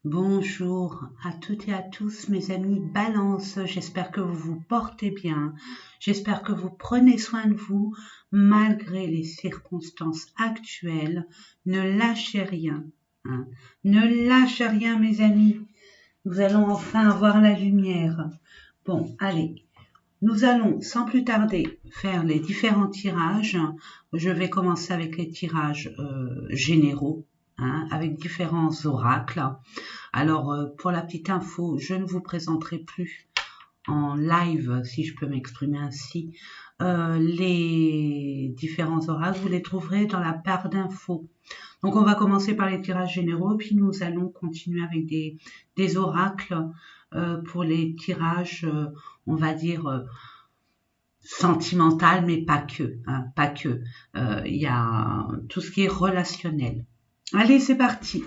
Bonjour à toutes et à tous mes amis Balance, j'espère que vous vous portez bien, j'espère que vous prenez soin de vous malgré les circonstances actuelles. Ne lâchez rien, hein. Ne lâchez rien mes amis, nous allons enfin avoir la lumière. Bon, allez, nous allons sans plus tarder faire les différents tirages. Je vais commencer avec les tirages généraux, hein, avec différents oracles. Alors, pour la petite info, je ne vous présenterai plus en live, si je peux m'exprimer ainsi, les différents oracles. Vous les trouverez dans la barre d'infos. Donc, on va commencer par les tirages généraux, puis nous allons continuer avec des oracles pour les tirages, on va dire, sentimental, mais pas que. Hein, pas que. Il y a tout ce qui est relationnel. Allez, c'est parti.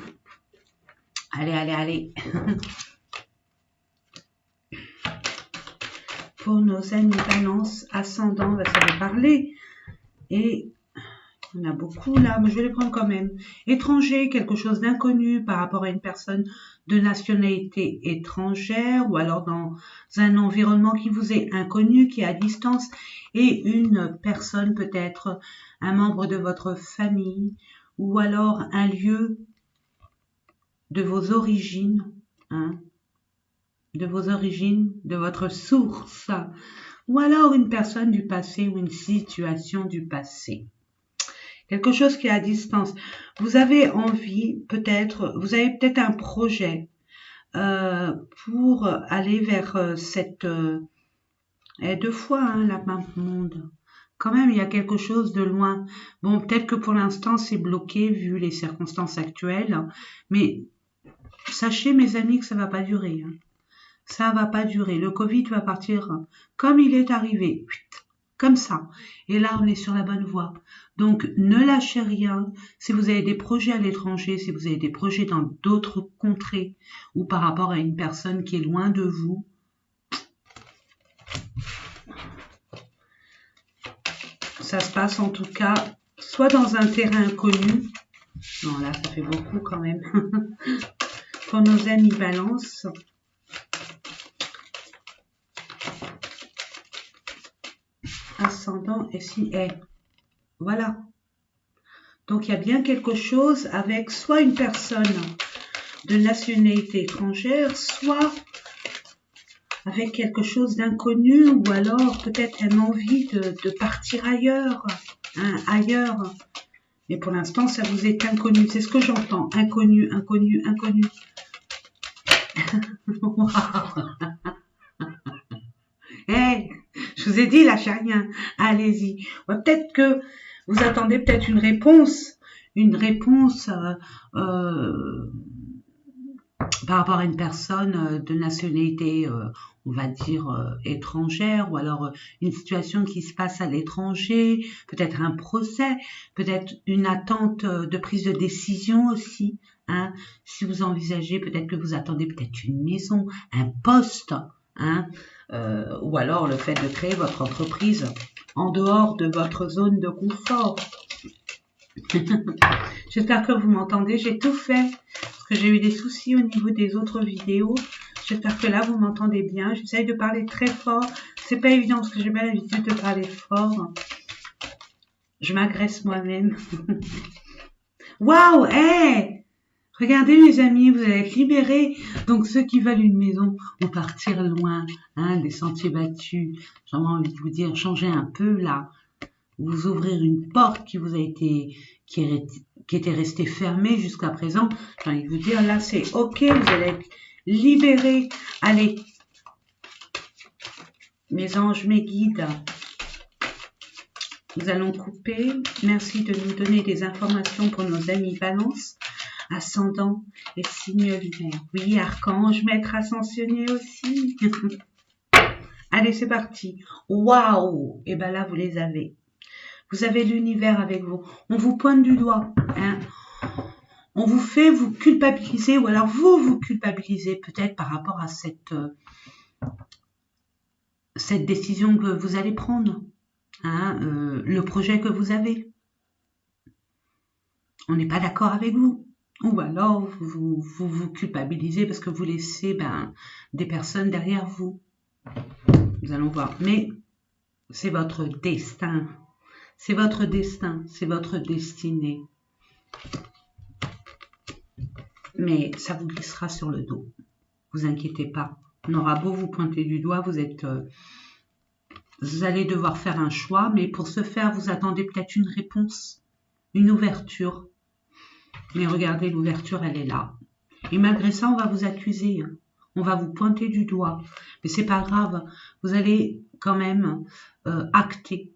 Allez, allez, allez. Pour nos amis Balance, ascendant, ça va parler. Et il y en a beaucoup là, mais je vais les prendre quand même. Étranger, quelque chose d'inconnu par rapport à une personne de nationalité étrangère ou alors dans un environnement qui vous est inconnu, qui est à distance. Et une personne peut-être, un membre de votre famille ou alors un lieu de vos origines, hein, de vos origines, de votre source, ou alors une personne du passé ou une situation du passé. Quelque chose qui est à distance. Vous avez envie, peut-être, vous avez peut-être un projet pour aller vers cette... deux fois, hein, la map monde. Quand même, il y a quelque chose de loin. Bon, peut-être que pour l'instant, c'est bloqué vu les circonstances actuelles, mais sachez, mes amis, que ça va pas durer. Hein. Ça va pas durer. Le Covid va partir comme il est arrivé, comme ça. Et là, on est sur la bonne voie. Donc, ne lâchez rien. Si vous avez des projets à l'étranger, si vous avez des projets dans d'autres contrées ou par rapport à une personne qui est loin de vous, ça se passe en tout cas soit dans un terrain inconnu. Non, là, ça fait beaucoup quand même. Pour nos amis Balance. Ascendant et si voilà. Donc il y a bien quelque chose avec soit une personne de nationalité étrangère, soit avec quelque chose d'inconnu, ou alors peut-être une envie de partir ailleurs, hein, ailleurs. Mais pour l'instant, ça vous est inconnu. C'est ce que j'entends. Inconnu, inconnu, inconnu. Hey, je vous ai dit, lâchez rien. Allez-y. Ouais, peut-être que vous attendez peut-être une réponse par rapport à une personne de nationalité, on va dire, étrangère, ou alors une situation qui se passe à l'étranger, peut-être un procès, peut-être une attente de prise de décision aussi. Hein. Si vous envisagez, peut-être que vous attendez peut-être une maison, un poste, hein, ou alors le fait de créer votre entreprise en dehors de votre zone de confort. J'espère que vous m'entendez, j'ai tout fait parce que j'ai eu des soucis au niveau des autres vidéos. J'espère que là vous m'entendez bien. J'essaye de parler très fort. C'est pas évident parce que j'ai pas l'habitude de parler fort. Je m'agresse moi-même. Waouh, hey! Regardez mes amis, vous allez être libérés. Donc ceux qui veulent une maison vont partir loin, hein, des sentiers battus. J'ai envie de vous dire, changez un peu là. Vous ouvrir une porte qui vous a été, qui était restée fermée jusqu'à présent. J'ai envie de vous dire, là c'est ok, vous allez être libérés. Allez, mes anges, mes guides, nous allons couper. Merci de nous donner des informations pour nos amis Balance, ascendant et signe lunaire. Oui, archange, maître ascensionné aussi. Allez, c'est parti. Waouh! Et ben là, vous les avez. Vous avez l'univers avec vous. On vous pointe du doigt. Hein. On vous fait vous culpabiliser ou alors vous culpabilisez peut-être par rapport à cette décision que vous allez prendre. Hein, le projet que vous avez. On n'est pas d'accord avec vous. Ou alors vous culpabilisez parce que vous laissez des personnes derrière vous. Nous allons voir. Mais c'est votre destin. C'est votre destin. C'est votre destinée. Mais ça vous glissera sur le dos. Vous inquiétez pas. On aura beau vous pointer du doigt, vous allez devoir faire un choix, mais pour ce faire, vous attendez peut-être une réponse, une ouverture. Mais regardez, l'ouverture, elle est là. Et malgré ça, on va vous accuser. On va vous pointer du doigt. Mais c'est pas grave. Vous allez quand même acter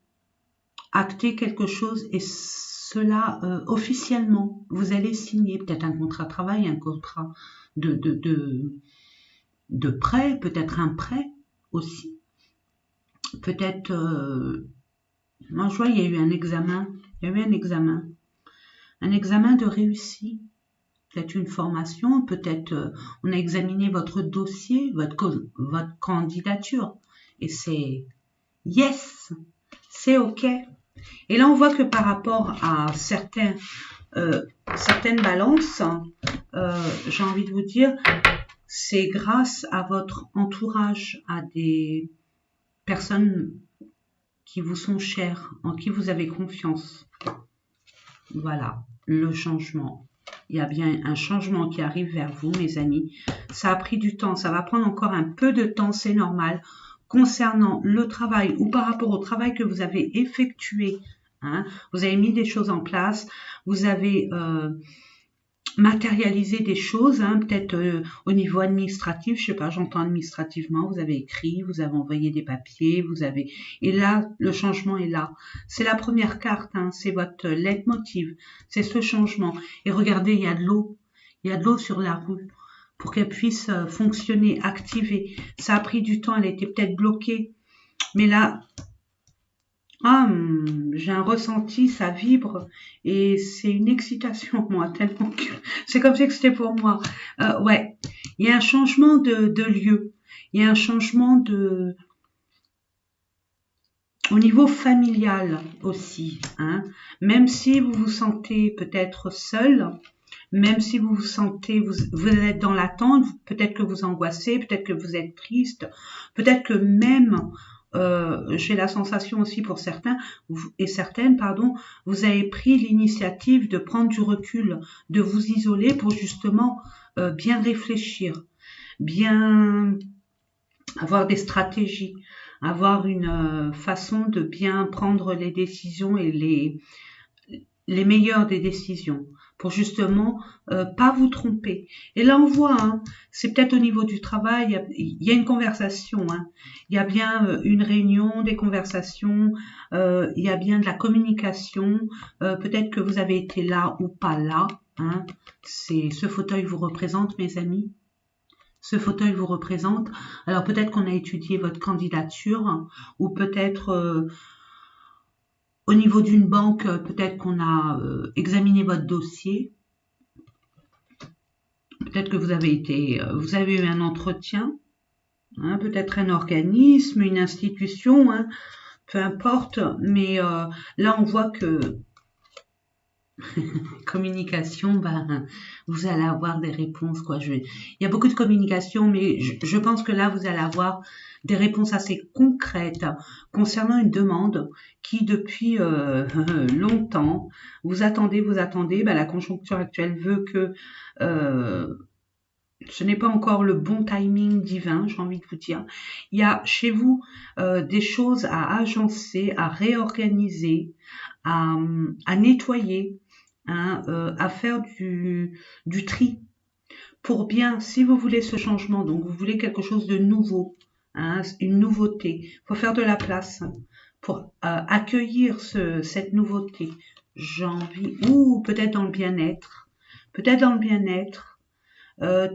quelque chose et cela officiellement. Vous allez signer peut-être un contrat de travail, un contrat de prêt, peut-être un prêt aussi. Peut-être, moi je vois, il y a eu un examen. Il y a eu un examen de réussite. Peut-être une formation, peut-être on a examiné votre dossier, votre candidature. Et c'est yes, c'est OK. Et là, on voit que par rapport à certaines balances, j'ai envie de vous dire, c'est grâce à votre entourage, à des personnes qui vous sont chères, en qui vous avez confiance. Voilà, le changement. Il y a bien un changement qui arrive vers vous, mes amis. Ça a pris du temps, ça va prendre encore un peu de temps, c'est normal. Concernant le travail ou par rapport au travail que vous avez effectué, vous avez mis des choses en place, vous avez matérialisé des choses, peut-être au niveau administratif, je sais pas, j'entends administrativement, vous avez écrit, vous avez envoyé des papiers, et là, le changement est là. C'est la première carte, c'est votre leitmotiv, c'est ce changement. Et regardez, il y a de l'eau sur la rue pour qu'elle puisse fonctionner, activer. Ça a pris du temps, elle était peut-être bloquée, mais là, j'ai un ressenti, ça vibre et c'est une excitation, moi, tellement que c'est comme si c'était pour moi. Ouais, il y a un changement de lieu, il y a un changement au niveau familial aussi, même si vous vous sentez peut-être seul, même si vous vous sentez, vous êtes dans l'attente, peut-être que vous angoissez, peut-être que vous êtes triste, peut-être que même j'ai la sensation aussi pour certains et certaines, vous avez pris l'initiative de prendre du recul, de vous isoler pour justement bien réfléchir, bien avoir des stratégies, avoir une façon de bien prendre les décisions et les meilleures des décisions pour justement pas vous tromper. Et là on voit, c'est peut-être au niveau du travail, il y a une conversation, il y a bien une réunion, des conversations, il y a bien de la communication, peut-être que vous avez été là ou pas là, c'est ce fauteuil vous représente, mes amis. Ce fauteuil vous représente. Alors peut-être qu'on a étudié votre candidature ou peut-être au niveau d'une banque, peut-être qu'on a examiné votre dossier. Peut-être que vous avez eu un entretien, peut-être un organisme, une institution, peu importe. Mais là, on voit que communication, vous allez avoir des réponses, quoi. Il y a beaucoup de communication, mais je pense que là, vous allez avoir des réponses assez concrètes concernant une demande qui, depuis longtemps, vous attendez. La conjoncture actuelle veut que ce n'est pas encore le bon timing divin, j'ai envie de vous dire. Il y a chez vous des choses à agencer, à réorganiser, à nettoyer, à faire du tri pour bien, si vous voulez ce changement, donc vous voulez quelque chose de nouveau, une nouveauté, il faut faire de la place pour accueillir cette nouveauté. J'ai envie, ou peut-être dans le bien-être,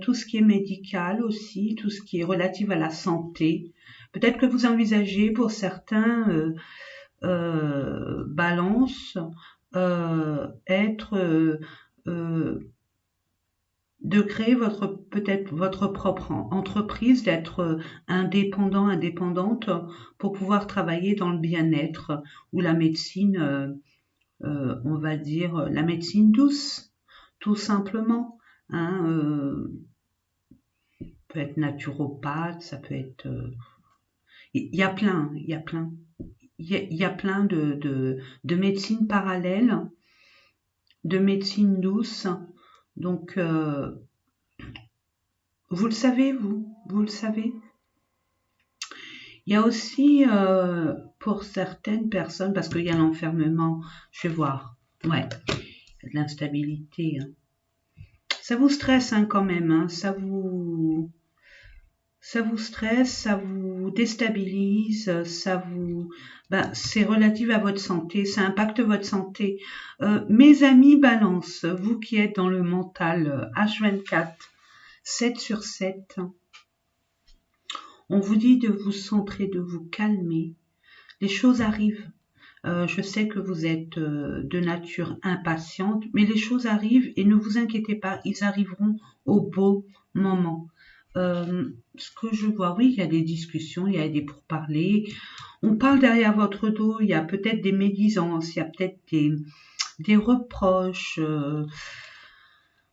tout ce qui est médical aussi, tout ce qui est relatif à la santé. Peut-être que vous envisagez pour certains balances être de créer peut-être votre propre entreprise, d'être indépendante pour pouvoir travailler dans le bien-être ou la médecine, on va dire la médecine douce, tout simplement. Hein, peut être naturopathe, ça peut être... Il y a plein, il y a plein. Il y a plein de médecines parallèles, de médecine douce. Donc, vous le savez, vous le savez. Il y a aussi, pour certaines personnes, parce qu'il y a l'enfermement, je vais voir, ouais, il y a de l'instabilité. Hein. Ça vous stresse hein, quand même, hein, ça vous stresse, ça vous déstabilise, ben, c'est relatif à votre santé, ça impacte votre santé. Mes amis balance, vous qui êtes dans le mental H24, 7 sur 7, on vous dit de vous centrer, de vous calmer. Les choses arrivent. Je sais que vous êtes de nature impatiente, mais les choses arrivent et ne vous inquiétez pas, ils arriveront au beau moment. Ce que je vois, oui, il y a des discussions, il y a des pourparlers. On parle derrière votre dos, il y a peut-être des médisances, il y a peut-être des reproches.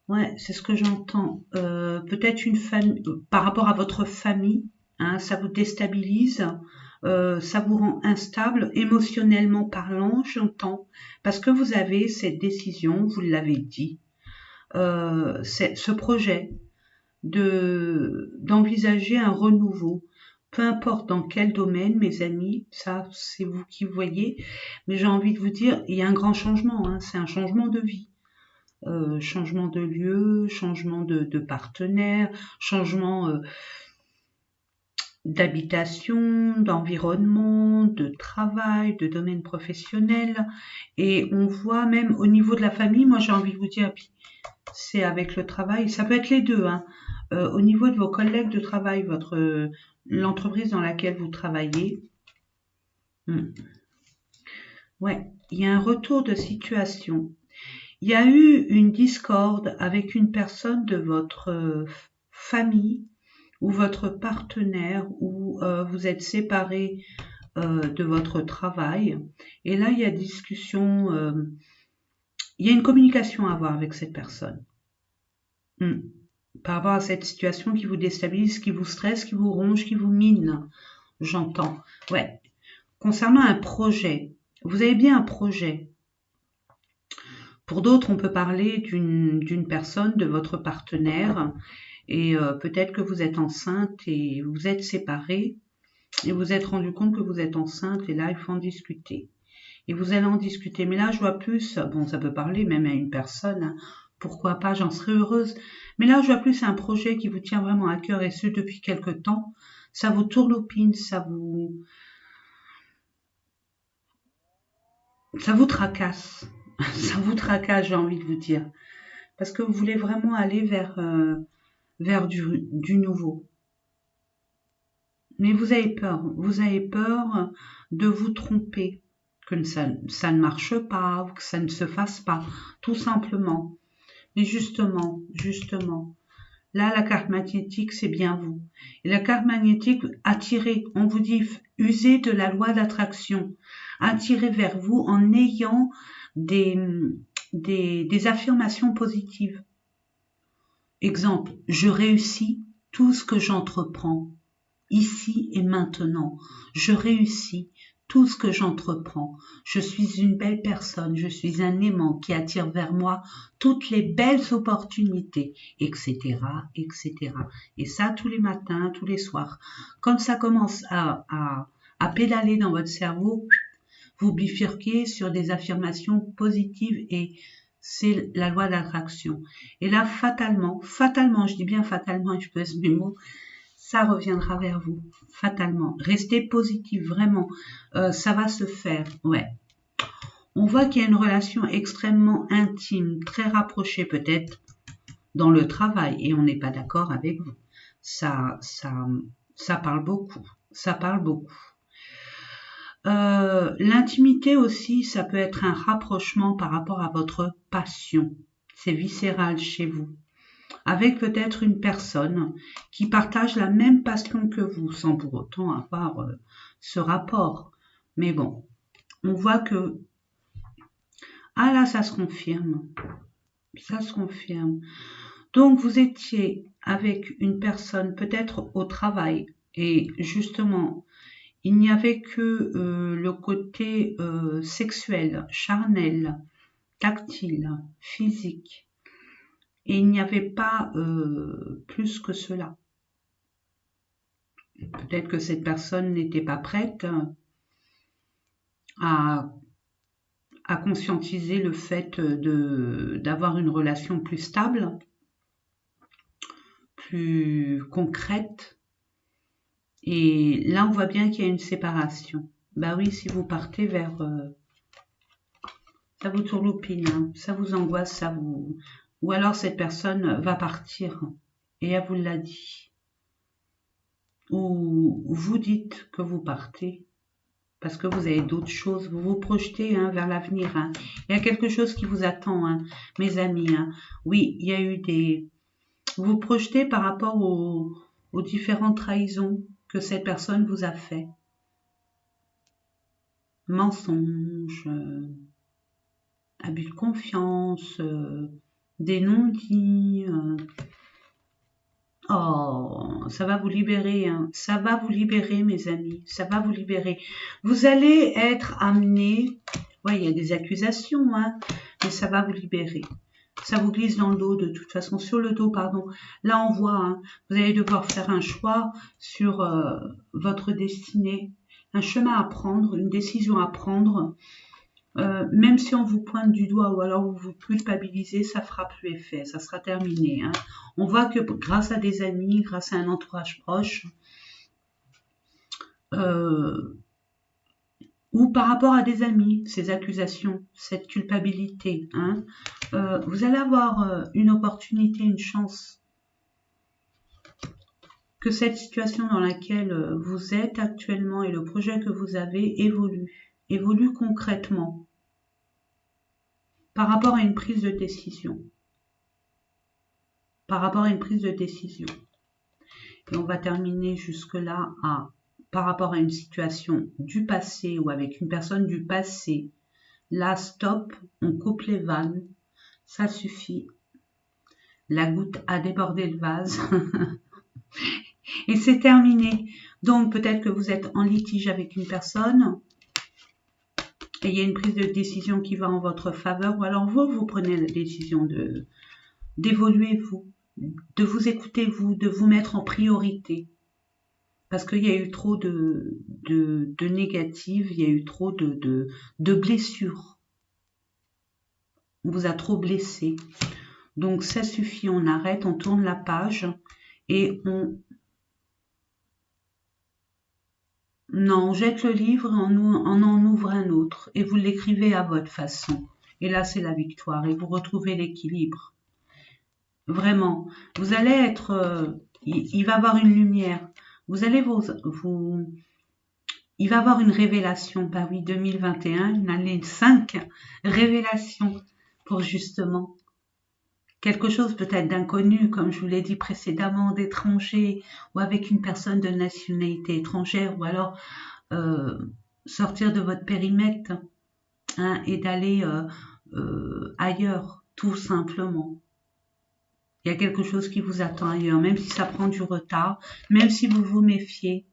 Ouais, c'est ce que j'entends. Peut-être une famille, par rapport à votre famille, hein, ça vous déstabilise. Ça vous rend instable, émotionnellement parlant, j'entends, parce que vous avez cette décision, vous l'avez dit, ce projet d'envisager un renouveau, peu importe dans quel domaine, mes amis, ça c'est vous qui voyez, mais j'ai envie de vous dire, il y a un grand changement, hein, c'est un changement de vie. Changement de lieu, changement de partenaire, changement d'habitation, d'environnement, de travail, de domaine professionnel. Et on voit même au niveau de la famille, moi j'ai envie de vous dire, c'est avec le travail, ça peut être les deux. Hein. Au niveau de vos collègues de travail, l'entreprise dans laquelle vous travaillez, ouais, il y a un retour de situation. Il y a eu une discorde avec une personne de votre famille ou votre partenaire ou vous êtes séparés de votre travail. Et là, il y a discussion, il y a une communication à avoir avec cette personne. Par rapport à cette situation qui vous déstabilise, qui vous stresse, qui vous ronge, qui vous mine. J'entends. Ouais. Concernant un projet, vous avez bien un projet. Pour d'autres, on peut parler d'une personne, de votre partenaire, et peut-être que vous êtes enceinte et vous êtes séparés, et vous êtes rendu compte que vous êtes enceinte, et là, il faut en discuter. Et vous allez en discuter. Mais là, je vois plus, bon, ça peut parler même à une personne, hein, pourquoi pas, j'en serais heureuse. Mais là, je vois plus un projet qui vous tient vraiment à cœur, et ce, depuis quelque temps. Ça vous tourlopine, ça vous tracasse. Ça vous tracasse, j'ai envie de vous dire. Parce que vous voulez vraiment aller vers du nouveau. Mais vous avez peur de vous tromper, que ça ne marche pas, que ça ne se fasse pas, tout simplement. Mais justement, là, la carte magnétique, c'est bien vous. Et la carte magnétique, attirez, on vous dit, usez de la loi d'attraction. Attirez vers vous en ayant des affirmations positives. Exemple, je réussis tout ce que j'entreprends. Ici et maintenant, je réussis tout ce que j'entreprends. Je suis une belle personne, je suis un aimant qui attire vers moi toutes les belles opportunités, etc., etc. Et ça, tous les matins, tous les soirs. Quand ça commence à pédaler dans votre cerveau, vous bifurquez sur des affirmations positives et c'est la loi d'attraction. Et là, fatalement, je dis bien fatalement, et je pèse mes mots, ça reviendra vers vous, fatalement. Restez positif, vraiment. Ça va se faire, ouais. On voit qu'il y a une relation extrêmement intime, très rapprochée peut-être, dans le travail, et on n'est pas d'accord avec vous. Ça parle beaucoup. Ça parle beaucoup. L'intimité aussi, ça peut être un rapprochement par rapport à votre passion. C'est viscéral chez vous. Avec peut-être une personne qui partage la même passion que vous, sans pour autant avoir ce rapport. Mais bon, on voit que... Ah là, ça se confirme. Ça se confirme. Donc, vous étiez avec une personne peut-être au travail et justement, il n'y avait que le côté sexuel, charnel, tactile, physique. Et il n'y avait pas plus que cela. Peut-être que cette personne n'était pas prête à conscientiser le fait d'avoir une relation plus stable, plus concrète. Et là, on voit bien qu'il y a une séparation. Bah oui, si vous partez vers... ça vous tourloupine, hein, ça vous angoisse, ça vous... Ou alors cette personne va partir et elle vous l'a dit. Ou vous dites que vous partez parce que vous avez d'autres choses, vous vous projetez hein, vers l'avenir. Hein. Il y a quelque chose qui vous attend, hein, mes amis. Hein. Oui, il y a eu des... Vous vous projetez par rapport aux différentes trahisons que cette personne vous a fait. Mensonges, abus de confiance, des non-dits. Oh, ça va vous libérer, hein. Ça va vous libérer, mes amis. Ça va vous libérer. Vous allez être amené. Ouais, il y a des accusations, hein, mais ça va vous libérer. Ça vous glisse dans le dos, de toute façon, sur le dos, pardon. Là, on voit, hein, vous allez devoir faire un choix sur votre destinée, un chemin à prendre, une décision à prendre. Même si on vous pointe du doigt ou alors vous vous culpabilisez, ça fera plus effet, ça sera terminé. Hein. On voit que grâce à des amis, grâce à un entourage proche, ou par rapport à des amis, ces accusations, cette culpabilité, hein, vous allez avoir une opportunité, une chance que cette situation dans laquelle vous êtes actuellement et le projet que vous avez évolue concrètement par rapport à une prise de décision. Par rapport à une prise de décision. Et on va terminer jusque-là par rapport à une situation du passé ou avec une personne du passé. Là, stop, on coupe les vannes, ça suffit. La goutte a débordé le vase. Et c'est terminé. Donc, peut-être que vous êtes en litige avec une personne et il y a une prise de décision qui va en votre faveur ou alors vous prenez la décision d'évoluer vous, de vous écouter vous, de vous mettre en priorité. Parce qu'il y a eu trop de négatives, il y a eu trop de blessures. On vous a trop blessé. Donc ça suffit, on arrête, on tourne la page et on jette le livre et on en ouvre un autre. Et vous l'écrivez à votre façon. Et là, c'est la victoire. Et vous retrouvez l'équilibre. Vraiment. Vous allez être... il va y avoir une lumière. Vous allez il va y avoir une révélation. Bah oui, 2021, une année 5 révélations pour justement quelque chose peut-être d'inconnu, comme je vous l'ai dit précédemment, d'étranger ou avec une personne de nationalité étrangère ou alors sortir de votre périmètre hein, et d'aller ailleurs, tout simplement. Il y a quelque chose qui vous attend ailleurs, même si ça prend du retard, même si vous vous méfiez.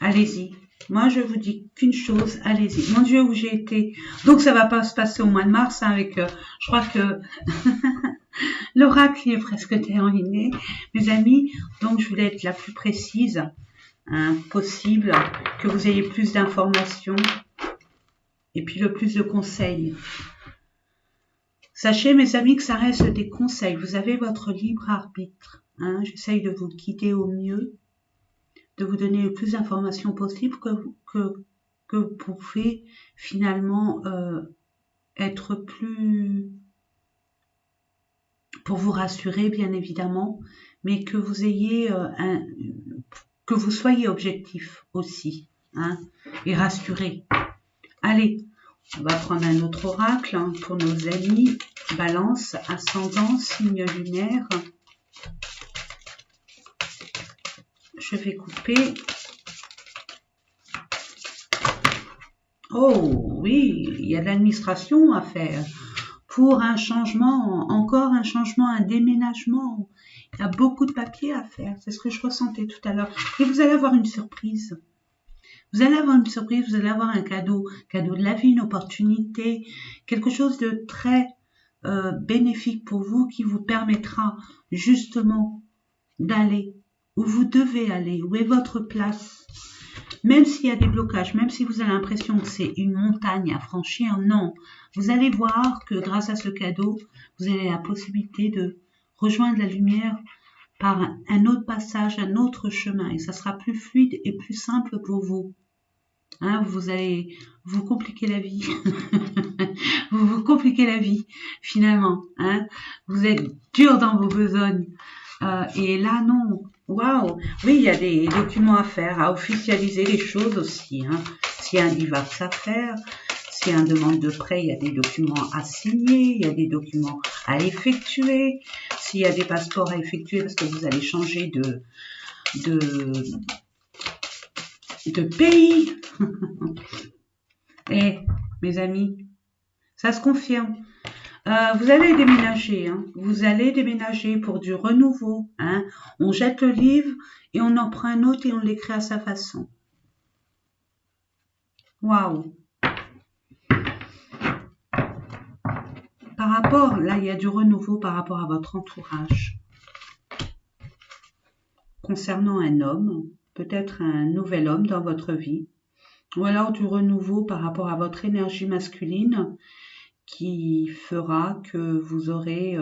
Allez-y. Moi, je vous dis qu'une chose, allez-y. Mon Dieu, où j'ai été. Donc, ça va pas se passer au mois de mars hein, avec, je crois que l'oracle est presque terminé, mes amis. Donc, je voulais être la plus précise hein, possible, que vous ayez plus d'informations et puis le plus de conseils. Sachez, mes amis, que ça reste des conseils. Vous avez votre libre arbitre. Hein. J'essaye de vous guider au mieux, de vous donner le plus d'informations possible que vous pouvez finalement être plus... pour vous rassurer, bien évidemment, mais que vous ayez que vous soyez objectif aussi, hein, et rassuré. Allez, on va prendre un autre oracle hein, pour nos amis. Balance, ascendant, signe lunaire. Je vais couper. Oh oui, il y a de l'administration à faire pour un changement, encore un changement, un déménagement. Il y a beaucoup de papiers à faire. C'est ce que je ressentais tout à l'heure. Et vous allez avoir une surprise. Vous allez avoir une surprise, vous allez avoir un cadeau de la vie, une opportunité, quelque chose de très bénéfique pour vous qui vous permettra justement d'aller où vous devez aller, où est votre place. Même s'il y a des blocages, même si vous avez l'impression que c'est une montagne à franchir, non. Vous allez voir que grâce à ce cadeau, vous avez la possibilité de rejoindre la lumière par un autre passage, un autre chemin, et ça sera plus fluide et plus simple pour vous. Hein, vous allez vous compliquer la vie. Vous vous compliquez la vie, finalement. Hein. Vous êtes dur dans vos besognes. Et là, non. Waouh. Oui, il y a des documents à faire, à officialiser les choses aussi. Hein. S'il y a un divorce à faire, s'il y a une demande de prêt, il y a des documents à signer, il y a des documents à effectuer. S'il y a des passeports à effectuer parce que vous allez changer de, de pays. Et mes amis, ça se confirme. Vous allez déménager, hein. Vous allez déménager pour du renouveau. Hein. On jette le livre et on en prend un autre et on l'écrit à sa façon. Waouh. Par rapport, là, il y a du renouveau par rapport à votre entourage. Concernant un homme, peut-être un nouvel homme dans votre vie, ou alors du renouveau par rapport à votre énergie masculine qui fera que vous aurez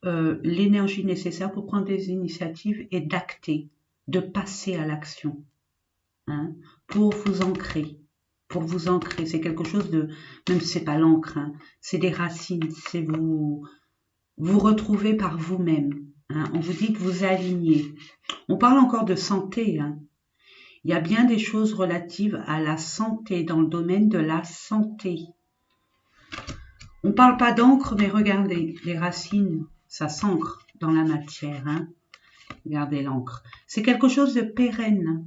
l'énergie nécessaire pour prendre des initiatives et d'acter, de passer à l'action, hein, pour vous ancrer. Pour vous ancrer, c'est quelque chose de, même si c'est pas l'encre, hein, c'est des racines, c'est vous retrouver par vous-même. Hein, on vous dit que vous alignez. On parle encore de santé. Hein. Il y a bien des choses relatives à la santé, dans le domaine de la santé. On ne parle pas d'encre, mais regardez, les racines, ça s'ancre dans la matière. Hein. Regardez l'encre. C'est quelque chose de pérenne.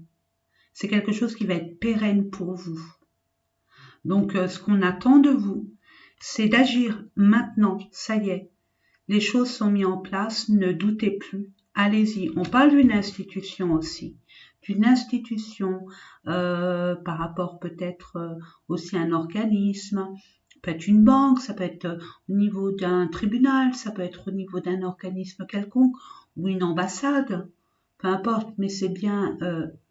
C'est quelque chose qui va être pérenne pour vous. Donc, ce qu'on attend de vous, c'est d'agir maintenant. Ça y est, les choses sont mises en place. Ne doutez plus. Allez-y. On parle d'une institution aussi. D'une institution par rapport peut-être aussi à un organisme. Ça peut être une banque, ça peut être au niveau d'un tribunal, ça peut être au niveau d'un organisme quelconque ou une ambassade. Peu importe, mais c'est bien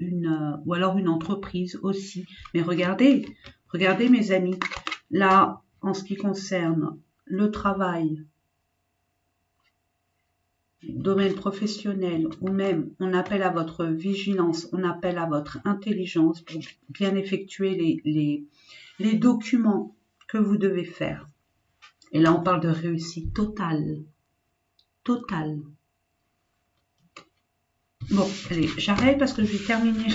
ou alors une entreprise aussi. Mais regardez mes amis, là, en ce qui concerne le travail, domaine professionnel, ou même on appelle à votre vigilance, on appelle à votre intelligence pour bien effectuer les documents que vous devez faire. Et là, on parle de réussite totale. Totale. Bon, allez, j'arrête parce que je vais terminer.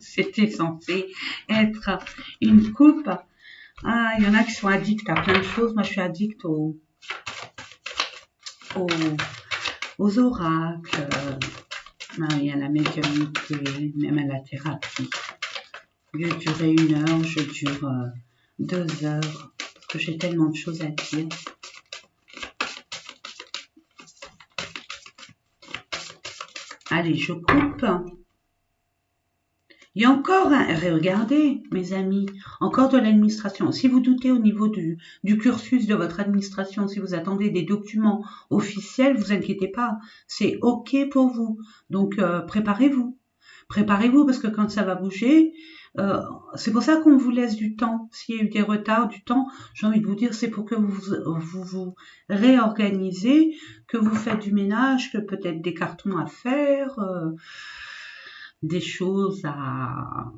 C'était censé être une coupe. Ah, il y en a qui sont addicts à plein de choses. Moi, je suis addict aux oracles. Il y a la médiumnité, même à la thérapie. Au lieu de durer 1 heure, je dure 2 heures. Parce que j'ai tellement de choses à dire. Allez, je coupe. Il y a encore, regardez mes amis, encore de l'administration. Si vous doutez au niveau du cursus de votre administration, si vous attendez des documents officiels, vous inquiétez pas, c'est OK pour vous. Donc préparez-vous. Préparez-vous parce que quand ça va bouger, c'est pour ça qu'on vous laisse du temps. S'il y a eu des retards, du temps, j'ai envie de vous dire, c'est pour que vous réorganisez, que vous faites du ménage, que peut-être des cartons à faire, des choses à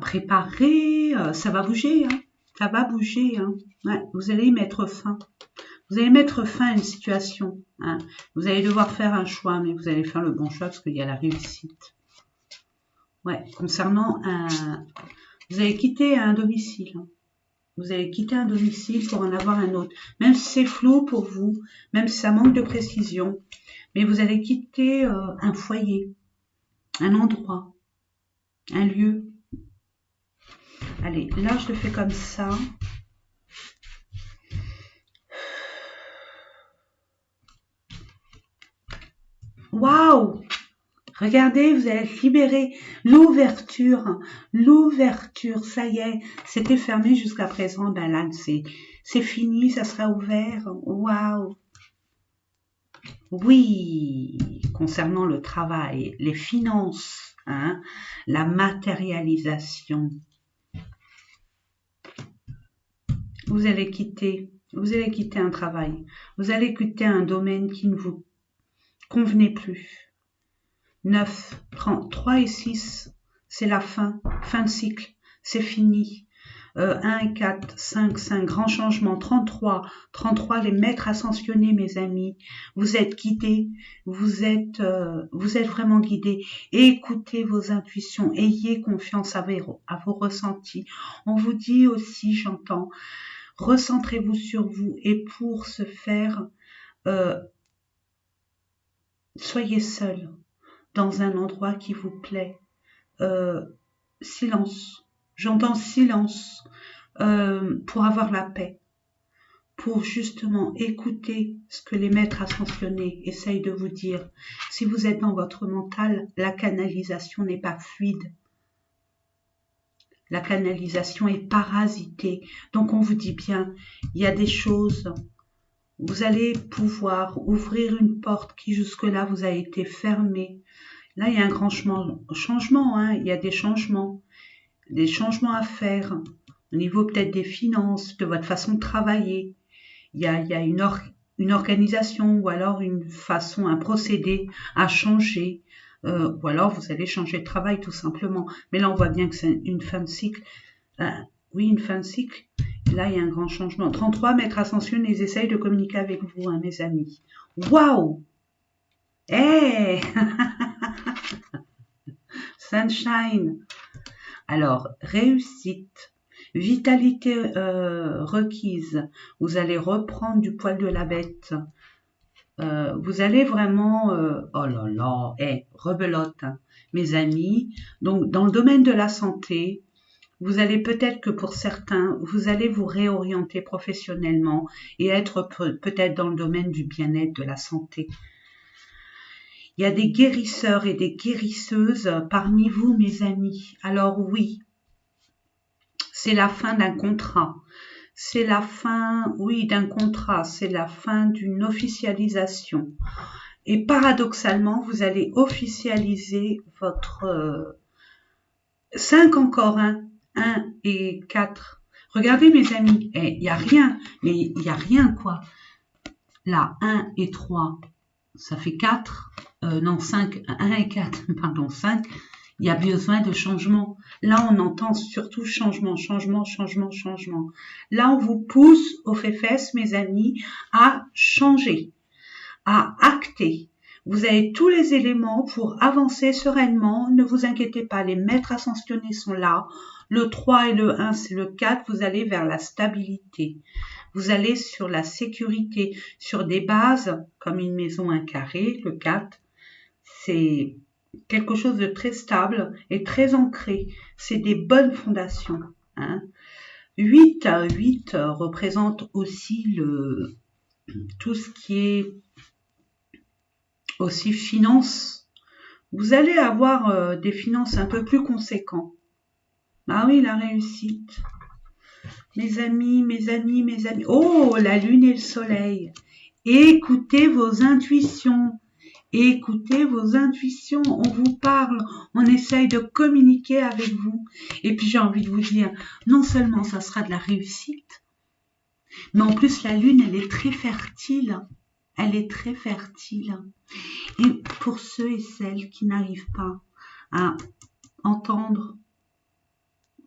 préparer. Ça va bouger, hein. Ça va bouger. Hein. Ouais, vous allez y mettre fin. Vous allez mettre fin à une situation. Hein. Vous allez devoir faire un choix, mais vous allez faire le bon choix parce qu'il y a la réussite. Ouais, concernant vous allez quitter un domicile. Hein. Vous allez quitter un domicile pour en avoir un autre. Même si c'est flou pour vous, même si ça manque de précision, mais vous allez quitter un foyer, un endroit, un lieu. Allez, là, je le fais comme ça. Waouh! Regardez, vous allez libérer l'ouverture, ça y est, c'était fermé jusqu'à présent, ben là, c'est fini, ça sera ouvert, waouh! Oui, concernant le travail, les finances, hein, la matérialisation, vous allez quitter un travail, vous allez quitter un domaine qui ne vous convenait plus. 9, 3 et 6, c'est la fin de cycle, c'est fini. 1 et 4, 5, grand changement. 33, les maîtres ascensionnés, mes amis. Vous êtes guidés, vous êtes vraiment guidés. Écoutez vos intuitions, ayez confiance à vos ressentis. On vous dit aussi, j'entends, recentrez-vous sur vous et pour ce faire, soyez seul dans un endroit qui vous plaît. Silence. J'entends silence pour avoir la paix, pour justement écouter ce que les maîtres ascensionnés essayent de vous dire. Si vous êtes dans votre mental, la canalisation n'est pas fluide. La canalisation est parasitée. Donc on vous dit bien, il y a des choses, vous allez pouvoir ouvrir une porte qui jusque-là vous a été fermée. Là, il y a un grand changement, hein, il y a des changements à faire au niveau peut-être des finances, de votre façon de travailler. Il y a une organisation ou alors une façon, un procédé à changer. Ou alors vous allez changer de travail tout simplement. Mais là, on voit bien que c'est une fin de cycle. Oui, une fin de cycle. Là, il y a un grand changement. 33, maîtres ascensionnés, ils essayent de communiquer avec vous, hein, mes amis. Waouh! Hey! Sunshine! Alors, réussite, vitalité requise, vous allez reprendre du poil de la bête. Vous allez vraiment, oh là là, rebelote, hein, mes amis. Donc, dans le domaine de la santé, vous allez peut-être que pour certains, vous allez vous réorienter professionnellement et être peut-être dans le domaine du bien-être, de la santé. Il y a des guérisseurs et des guérisseuses parmi vous, mes amis. Alors oui, c'est la fin d'un contrat. C'est la fin, oui, d'un contrat. C'est la fin d'une officialisation. Et paradoxalement, vous allez officialiser votre 5 encore, 1 et 4. Regardez, mes amis, il n'y a rien, mais il n'y a rien, quoi. Là, 1 et 3, ça fait 4. Non, 5, 1 et 4, pardon, 5. Il y a besoin de changement. Là, on entend surtout changement. Là, on vous pousse aux fesses, mes amis, à changer, à acter. Vous avez tous les éléments pour avancer sereinement. Ne vous inquiétez pas, les maîtres ascensionnés sont là. Le 3 et le 1, c'est le 4. Vous allez vers la stabilité. Vous allez sur la sécurité, sur des bases comme une maison, un carré. Le 4, c'est quelque chose de très stable et très ancré. C'est des bonnes fondations. Hein. 8 représente aussi tout ce qui est aussi finances. Vous allez avoir des finances un peu plus conséquentes. Ah oui, la réussite. Mes amis. Oh, la lune et le soleil. Écoutez vos intuitions. On vous parle, on essaye de communiquer avec vous. Et puis j'ai envie de vous dire, non seulement ça sera de la réussite, mais en plus la lune, elle est très fertile. Et pour ceux et celles qui n'arrivent pas à entendre,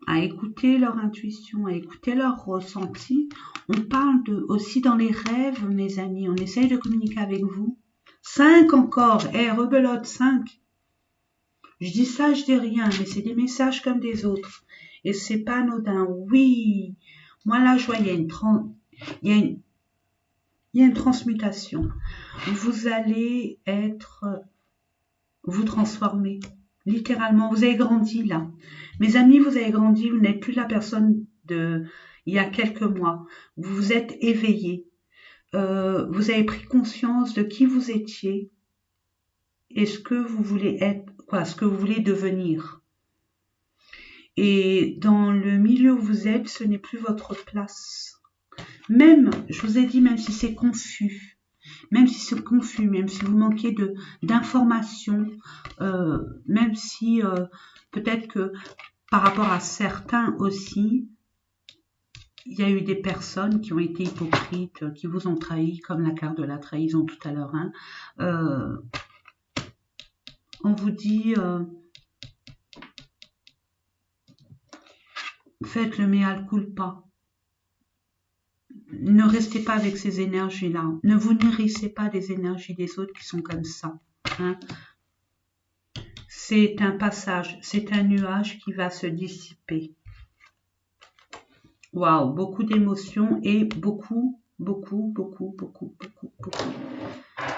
à écouter leur intuition, à écouter leur ressenti, on parle aussi dans les rêves, mes amis, on essaye de communiquer avec vous. 5 encore, rebelote, 5. Je dis ça, je dis rien, mais c'est des messages comme des autres. Et c'est pas anodin. Oui, moi la joie, il y a une transmutation. Vous allez vous transformer. Littéralement, vous avez grandi là. Mes amis, vous avez grandi, vous n'êtes plus la personne de il y a quelques mois. Vous vous êtes éveillé. Vous avez pris conscience de qui vous étiez et ce que vous voulez être, quoi, ce que vous voulez devenir. Et dans le milieu où vous êtes, ce n'est plus votre place. Même, je vous ai dit, même si c'est confus, même si vous manquez d'informations, même si peut-être que par rapport à certains aussi, il y a eu des personnes qui ont été hypocrites, qui vous ont trahi, comme la carte de la trahison tout à l'heure. Hein. On vous dit, faites le mea culpa. Ne restez pas avec ces énergies-là. Ne vous nourrissez pas des énergies des autres qui sont comme ça. Hein. C'est un passage, c'est un nuage qui va se dissiper. Waouh, beaucoup d'émotions et beaucoup.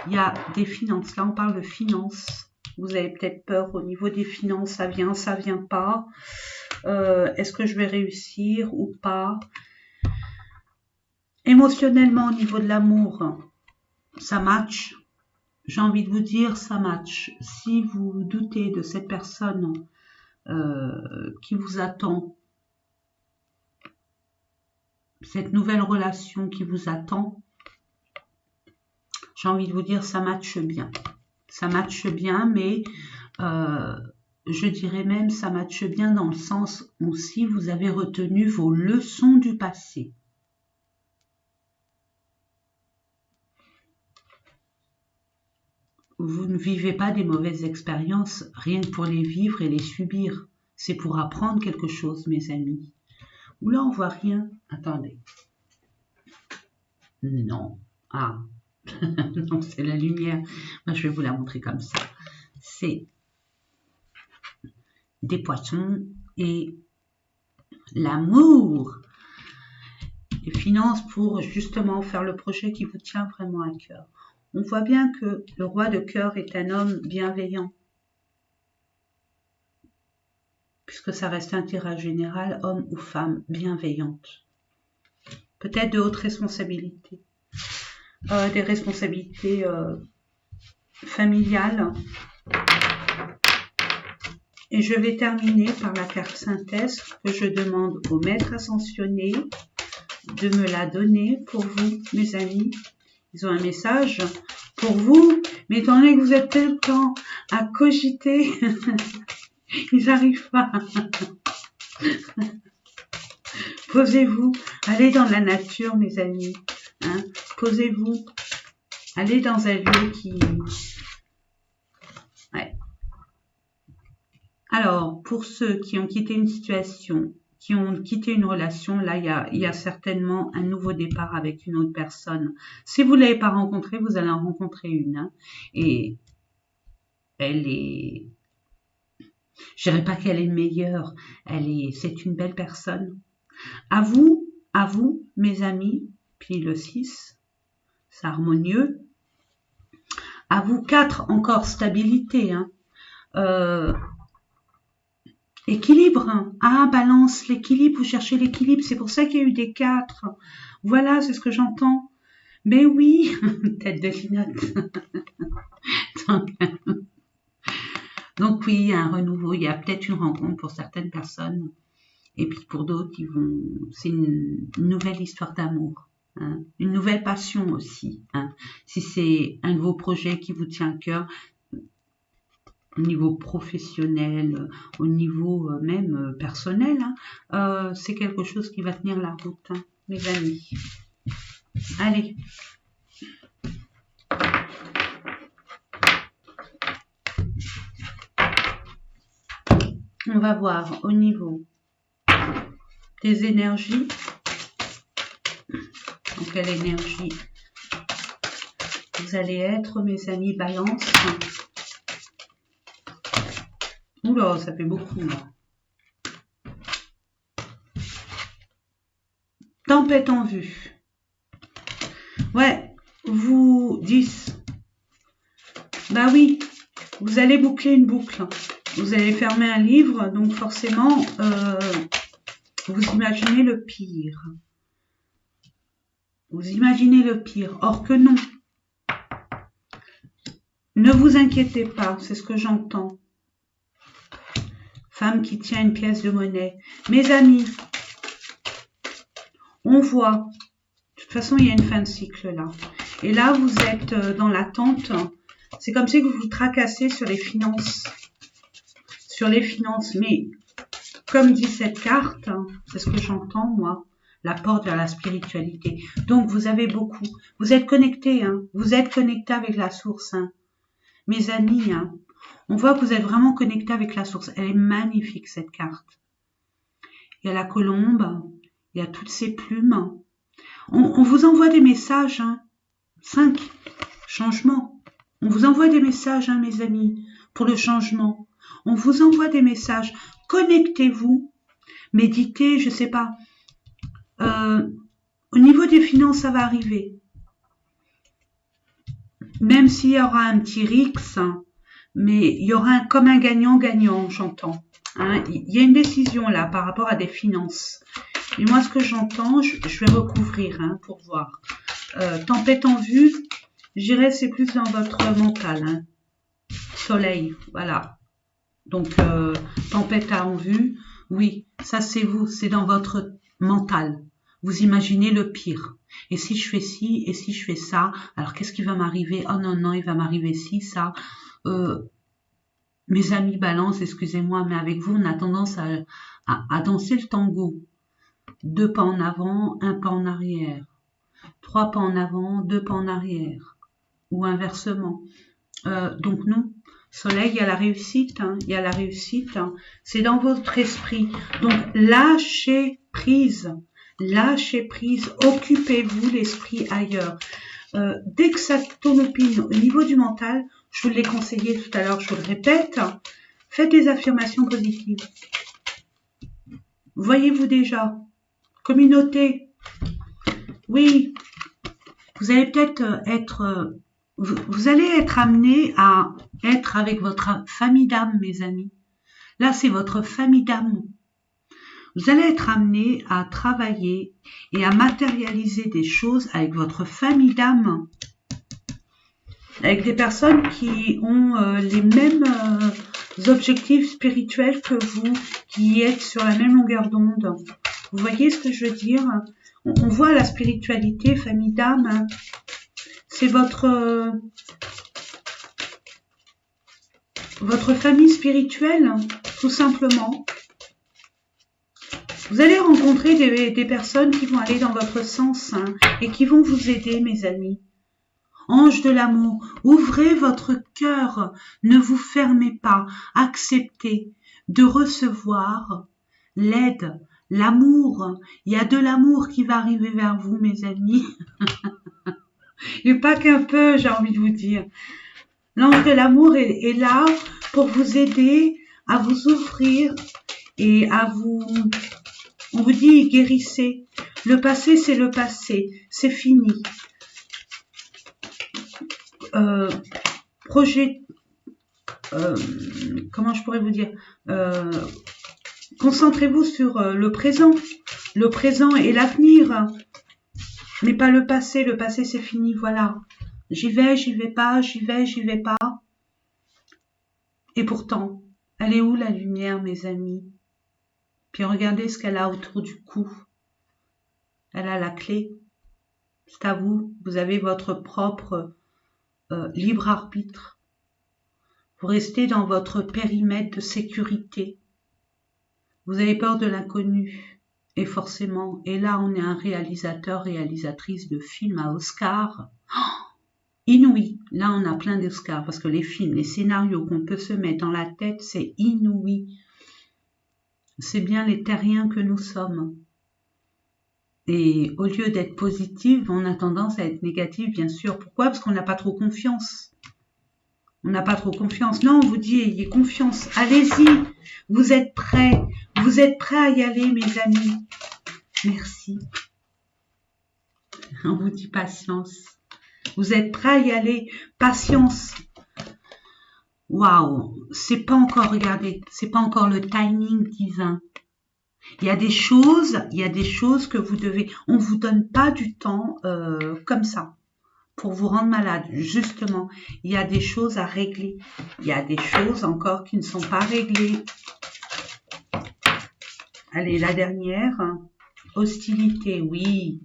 Il y a des finances. Là, on parle de finances. Vous avez peut-être peur au niveau des finances. Ça vient pas. Est-ce que je vais réussir ou pas? Émotionnellement, au niveau de l'amour, ça match. J'ai envie de vous dire, ça match. Si vous doutez de cette personne qui vous attend, cette nouvelle relation qui vous attend, j'ai envie de vous dire, ça matche bien. Ça matche bien, mais je dirais même, ça matche bien dans le sens où si vous avez retenu vos leçons du passé. Vous ne vivez pas des mauvaises expériences, rien que pour les vivre et les subir. C'est pour apprendre quelque chose, mes amis. Ou là, on voit rien. Attendez. Non. Ah. Non, c'est la lumière. Moi, je vais vous la montrer comme ça. C'est des poissons et l'amour. Les finances pour justement faire le projet qui vous tient vraiment à cœur. On voit bien que le roi de cœur est un homme bienveillant. Puisque ça reste un tirage général, homme ou femme bienveillante. Peut-être de hautes responsabilités. Des responsabilités familiales. Et je vais terminer par la carte synthèse que je demande au maître ascensionné de me la donner pour vous, mes amis. Ils ont un message pour vous, mais étant donné que vous êtes tout le temps à cogiter, ils n'arrivent pas. Posez-vous, allez dans la nature, mes amis. Hein. Posez-vous, allez dans un lieu qui... Ouais. Alors, pour ceux qui ont quitté une situation, qui ont quitté une relation, là, il y a certainement un nouveau départ avec une autre personne. Si vous ne l'avez pas rencontrée, vous allez en rencontrer une. Hein, et elle est... Je dirais pas qu'elle est meilleure, c'est une belle personne. À vous, mes amis, puis le 6, c'est harmonieux. À vous 4, encore stabilité. Hein. Équilibre. Hein. Ah, balance, l'équilibre, vous cherchez l'équilibre, c'est pour ça qu'il y a eu des 4. Voilà, c'est ce que j'entends. Mais oui, tête de linotte. Donc oui, il y a un renouveau, il y a peut-être une rencontre pour certaines personnes. Et puis pour d'autres, c'est une nouvelle histoire d'amour. Hein, une nouvelle passion aussi. Hein. Si c'est un de vos projets qui vous tient à cœur, au niveau professionnel, au niveau même personnel, hein, c'est quelque chose qui va tenir la route, hein, mes amis. Allez. On va voir au niveau des énergies. En quelle énergie vous allez être, mes amis, balance. Oula, ça fait beaucoup, là. Tempête en vue. Ouais, vous 10. Bah oui, vous allez boucler une boucle. Vous allez fermer un livre, donc forcément, vous imaginez le pire. Vous imaginez le pire. Or que non. Ne vous inquiétez pas, c'est ce que j'entends. Femme qui tient une pièce de monnaie. Mes amis, on voit. De toute façon, il y a une fin de cycle là. Et là, vous êtes dans l'attente. C'est comme si vous vous tracassez sur les finances. Sur les finances. Mais, comme dit cette carte, c'est ce que j'entends, moi, la porte vers la spiritualité. Donc, vous avez beaucoup. Vous êtes connectés, hein. Vous êtes connectés avec la source, hein. Mes amis, hein. On voit que vous êtes vraiment connectés avec la source. Elle est magnifique, cette carte. Il y a la colombe. Il y a toutes ces plumes. On vous envoie des messages, hein. 5. Changement. On vous envoie des messages, hein, mes amis, pour le changement. On vous envoie des messages. Connectez-vous. Méditez, je sais pas. Au niveau des finances, ça va arriver. Même s'il y aura un petit rix, hein, mais il y aura comme un gagnant-gagnant, j'entends. Hein. Il y a une décision là par rapport à des finances. Et moi, ce que j'entends, je vais recouvrir hein, pour voir. Tempête en vue, je dirais c'est plus dans votre mental. Hein. Soleil, voilà. Donc, tempête en vue, oui, ça c'est vous, c'est dans votre mental. Vous imaginez le pire. Et si je fais ci, et si je fais ça, alors qu'est-ce qui va m'arriver? Oh non, non, il va m'arriver ci, ça. Mes amis balance, excusez-moi, mais avec vous, on a tendance à danser le tango. 2 pas en avant, 1 pas en arrière. 3 pas en avant, 2 pas en arrière. Ou inversement. Donc nous, soleil, il y a la réussite. Hein, il y a la réussite. Hein, c'est dans votre esprit. Donc lâchez prise. Lâchez prise. Occupez-vous l'esprit ailleurs. Dès que ça tourne au niveau du mental, je vous l'ai conseillé tout à l'heure, je vous le répète, faites des affirmations positives. Voyez-vous déjà. Communauté. Oui, vous allez peut-être être, vous allez être amené à être avec votre famille d'âme, mes amis. Là, c'est votre famille d'âme. Vous allez être amené à travailler et à matérialiser des choses avec votre famille d'âme. Avec des personnes qui ont les mêmes objectifs spirituels que vous, qui êtes sur la même longueur d'onde. Vous voyez ce que je veux dire? On voit la spiritualité, famille d'âme, c'est votre famille spirituelle, tout simplement. Vous allez rencontrer des personnes qui vont aller dans votre sens hein, et qui vont vous aider, mes amis. Ange de l'amour, ouvrez votre cœur, ne vous fermez pas, acceptez de recevoir l'aide, l'amour. Il y a de l'amour qui va arriver vers vous, mes amis. Et pas qu'un peu, j'ai envie de vous dire. L'ange de l'amour est là pour vous aider à vous ouvrir et à vous... On vous dit, guérissez. Le passé, c'est le passé. C'est fini. Projet... comment je pourrais vous dire concentrez-vous sur le présent et l'avenir, mais pas le passé c'est fini, voilà. J'y vais pas, j'y vais pas. Et pourtant, elle est où la lumière, mes amis? Puis regardez ce qu'elle a autour du cou. Elle a la clé. C'est à vous, vous avez votre propre libre arbitre. Vous restez dans votre périmètre de sécurité. Vous avez peur de l'inconnu. Et forcément, et là on est un réalisateur, réalisatrice de films à Oscar. Inouï. Là on a plein d'Oscars parce que les films, les scénarios qu'on peut se mettre dans la tête, c'est inouï. C'est bien les terriens que nous sommes. Et au lieu d'être positif, on a tendance à être négatif, bien sûr. Pourquoi? Parce qu'on n'a pas trop confiance. On n'a pas trop confiance. Non, on vous dit, ayez confiance. Allez-y. Vous êtes prêts. Vous êtes prêts à y aller, mes amis. Merci. On vous dit patience. Vous êtes prêts à y aller. Patience. waouh, c'est pas encore, regardez, c'est pas encore le timing divin. Il y a des choses, que vous devez, on vous donne pas du temps comme ça pour vous rendre malade. Justement, il y a des choses à régler. Il y a des choses encore qui ne sont pas réglées. Allez, la dernière, hostilité, oui.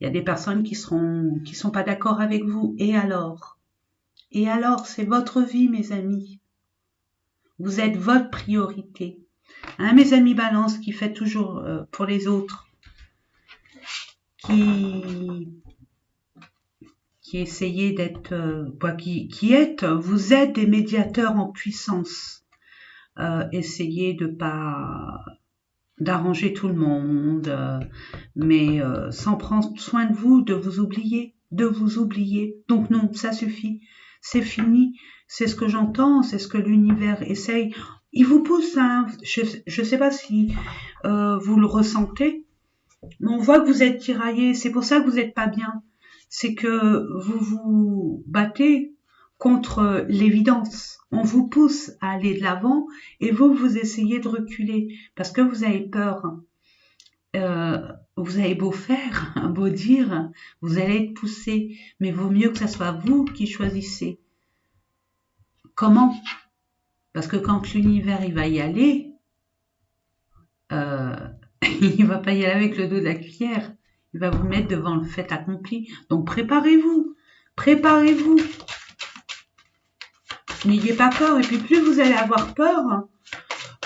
Il y a des personnes qui sont pas d'accord avec vous. Et alors? Et alors, c'est votre vie, mes amis. Vous êtes votre priorité. Hein, mes amis balance qui fait toujours pour les autres, qui essayez d'être, vous êtes des médiateurs en puissance. Essayez de pas d'arranger tout le monde, mais sans prendre soin de vous, de vous oublier. Donc non, ça suffit, c'est fini. C'est ce que j'entends, c'est ce que l'univers essaye. Il vous pousse, hein. Je sais pas si vous le ressentez, mais on voit que vous êtes tiraillé. C'est pour ça que vous n'êtes pas bien. C'est que vous vous battez contre l'évidence. On vous pousse à aller de l'avant et vous essayez de reculer parce que vous avez peur. Vous avez beau faire, beau dire, vous allez être poussé, mais vaut mieux que ce soit vous qui choisissez. Comment? Parce que quand l'univers il va y aller, il va pas y aller avec le dos de la cuillère. Il va vous mettre devant le fait accompli. Donc préparez-vous. Préparez-vous. N'ayez pas peur. Et puis plus vous allez avoir peur,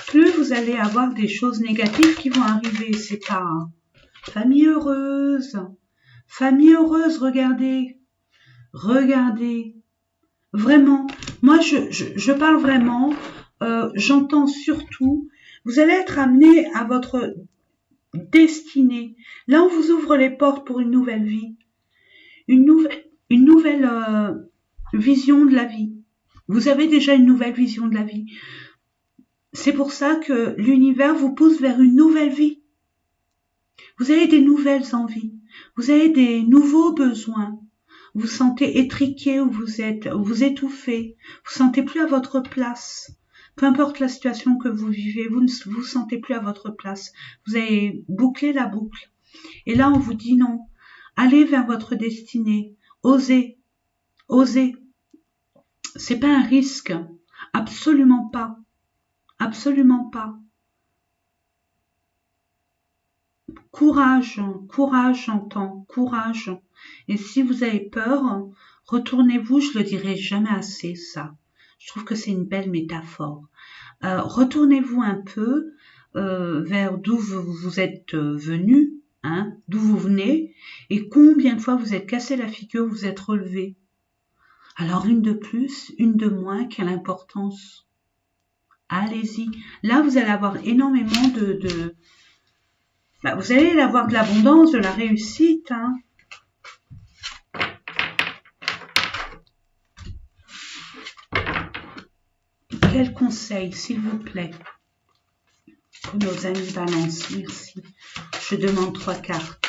plus vous allez avoir des choses négatives qui vont arriver. C'est pas famille heureuse. Famille heureuse, regardez. Regardez. Vraiment. Moi, je parle vraiment. J'entends surtout. Vous allez être amené à votre destinée. Là, on vous ouvre les portes pour une nouvelle vie. Une nouvelle vision de la vie. Vous avez déjà une nouvelle vision de la vie. C'est pour ça que l'univers vous pousse vers une nouvelle vie. Vous avez des nouvelles envies. Vous avez des nouveaux besoins. Vous sentez étriqué où vous êtes, vous étouffez. Vous sentez plus à votre place. Peu importe la situation que vous vivez, vous ne vous sentez plus à votre place. Vous avez bouclé la boucle. Et là, on vous dit non. Allez vers votre destinée. Osez. Osez. C'est pas un risque. Absolument pas. Absolument pas. Courage. Courage, j'entends. Courage. Et si vous avez peur, retournez-vous. Je le dirai jamais assez, ça. Je trouve que c'est une belle métaphore. Retournez-vous un peu vers d'où vous êtes venu, hein, d'où vous venez, et combien de fois vous êtes cassé la figure, vous êtes relevé. Alors une de plus, une de moins, quelle importance. Allez-y. Là, vous allez avoir énormément vous allez avoir de l'abondance, de la réussite, hein. Quel conseil, s'il vous plaît, pour nos amis balance? Merci. Je demande 3 cartes.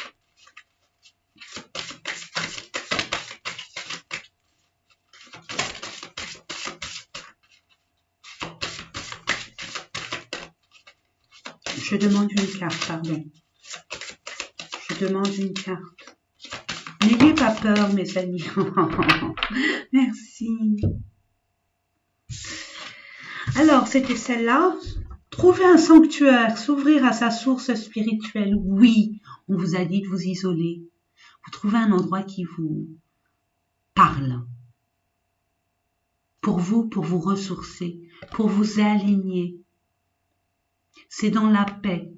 Je demande une carte, pardon. Je demande une carte. N'ayez pas peur, mes amis. Merci. Alors, c'était celle-là. Trouver un sanctuaire, s'ouvrir à sa source spirituelle. Oui, on vous a dit de vous isoler. Vous trouvez un endroit qui vous parle. Pour vous ressourcer, pour vous aligner. C'est dans la paix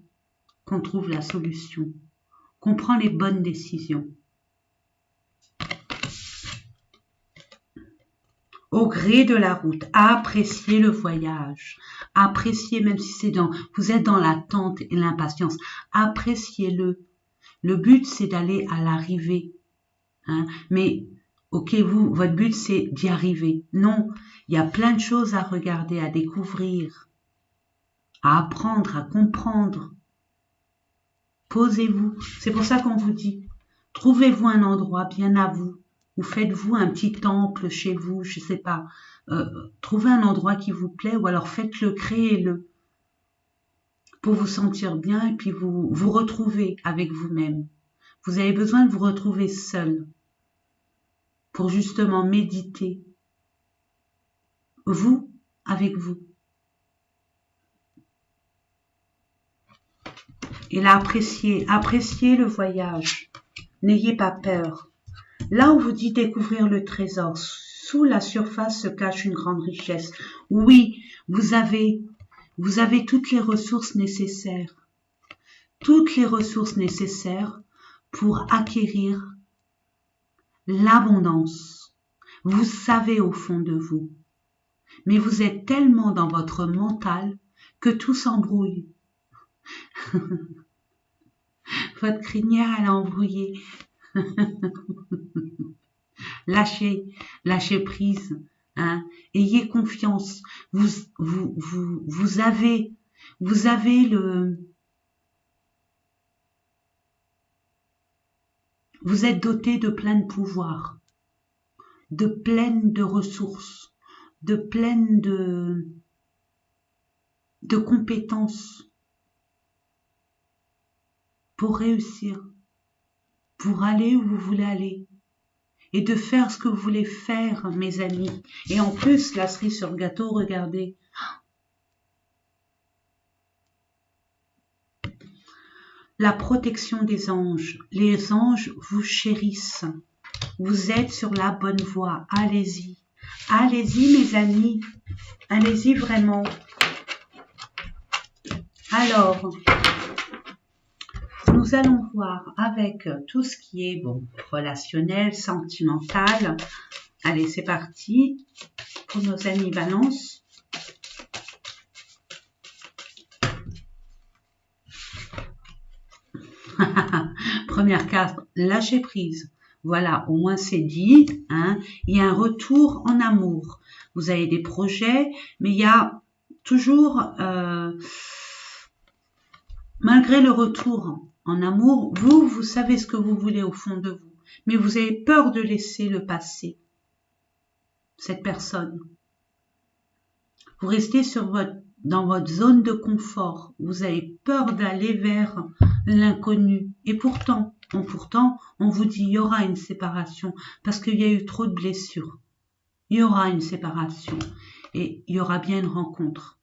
qu'on trouve la solution, qu'on prend les bonnes décisions. Au gré de la route, appréciez le voyage, appréciez même si vous êtes dans l'attente et l'impatience, appréciez-le. Le but c'est d'aller à l'arrivée, hein. Mais ok, votre but c'est d'y arriver. Non, il y a plein de choses à regarder, à découvrir, à apprendre, à comprendre. Posez-vous. C'est pour ça qu'on vous dit, trouvez-vous un endroit bien à vous, ou faites-vous un petit temple chez vous, je sais pas. Trouvez un endroit qui vous plaît ou alors faites-le, créez-le pour vous sentir bien et puis vous retrouver avec vous-même. Vous avez besoin de vous retrouver seul pour justement méditer, vous avec vous. Et là, appréciez le voyage. N'ayez pas peur. Là, on vous dit découvrir le trésor. Sous la surface se cache une grande richesse. Oui, vous avez toutes les ressources nécessaires. Toutes les ressources nécessaires pour acquérir l'abondance. Vous savez au fond de vous. Mais vous êtes tellement dans votre mental que tout s'embrouille. Votre crinière, elle est embrouillée. Lâchez prise. Hein. Ayez confiance. Vous avez vous êtes doté de plein de pouvoirs, de pleines de ressources, de pleines de compétences pour réussir, pour aller où vous voulez aller et de faire ce que vous voulez faire, mes amis. Et en plus, la cerise sur le gâteau, regardez. La protection des anges. Les anges vous chérissent. Vous êtes sur la bonne voie. Allez-y. Allez-y, mes amis. Allez-y vraiment. Alors, nous allons voir avec tout ce qui est relationnel, sentimental. Allez, c'est parti pour nos amis Balance. Première carte, lâcher prise. Voilà, au moins c'est dit. Hein. Il y a un retour en amour. Vous avez des projets, mais il y a toujours, malgré le retour en amour, vous savez ce que vous voulez au fond de vous. Mais vous avez peur de laisser le passé, cette personne. Vous restez dans votre zone de confort. Vous avez peur d'aller vers l'inconnu. Et pourtant, on vous dit il y aura une séparation parce qu'il y a eu trop de blessures. Il y aura une séparation et il y aura bien une rencontre.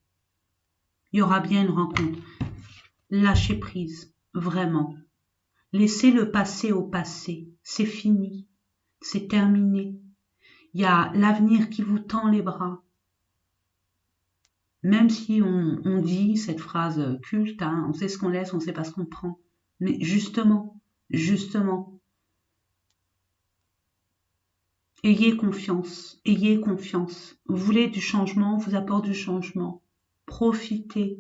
Il y aura bien une rencontre. Lâchez prise, vraiment. Laissez le passé au passé. C'est fini. C'est terminé. Il y a l'avenir qui vous tend les bras. Même si on dit cette phrase culte, hein, on sait ce qu'on laisse, on ne sait pas ce qu'on prend. Mais justement, ayez confiance, ayez confiance. Vous voulez du changement, on vous apporte du changement. Profitez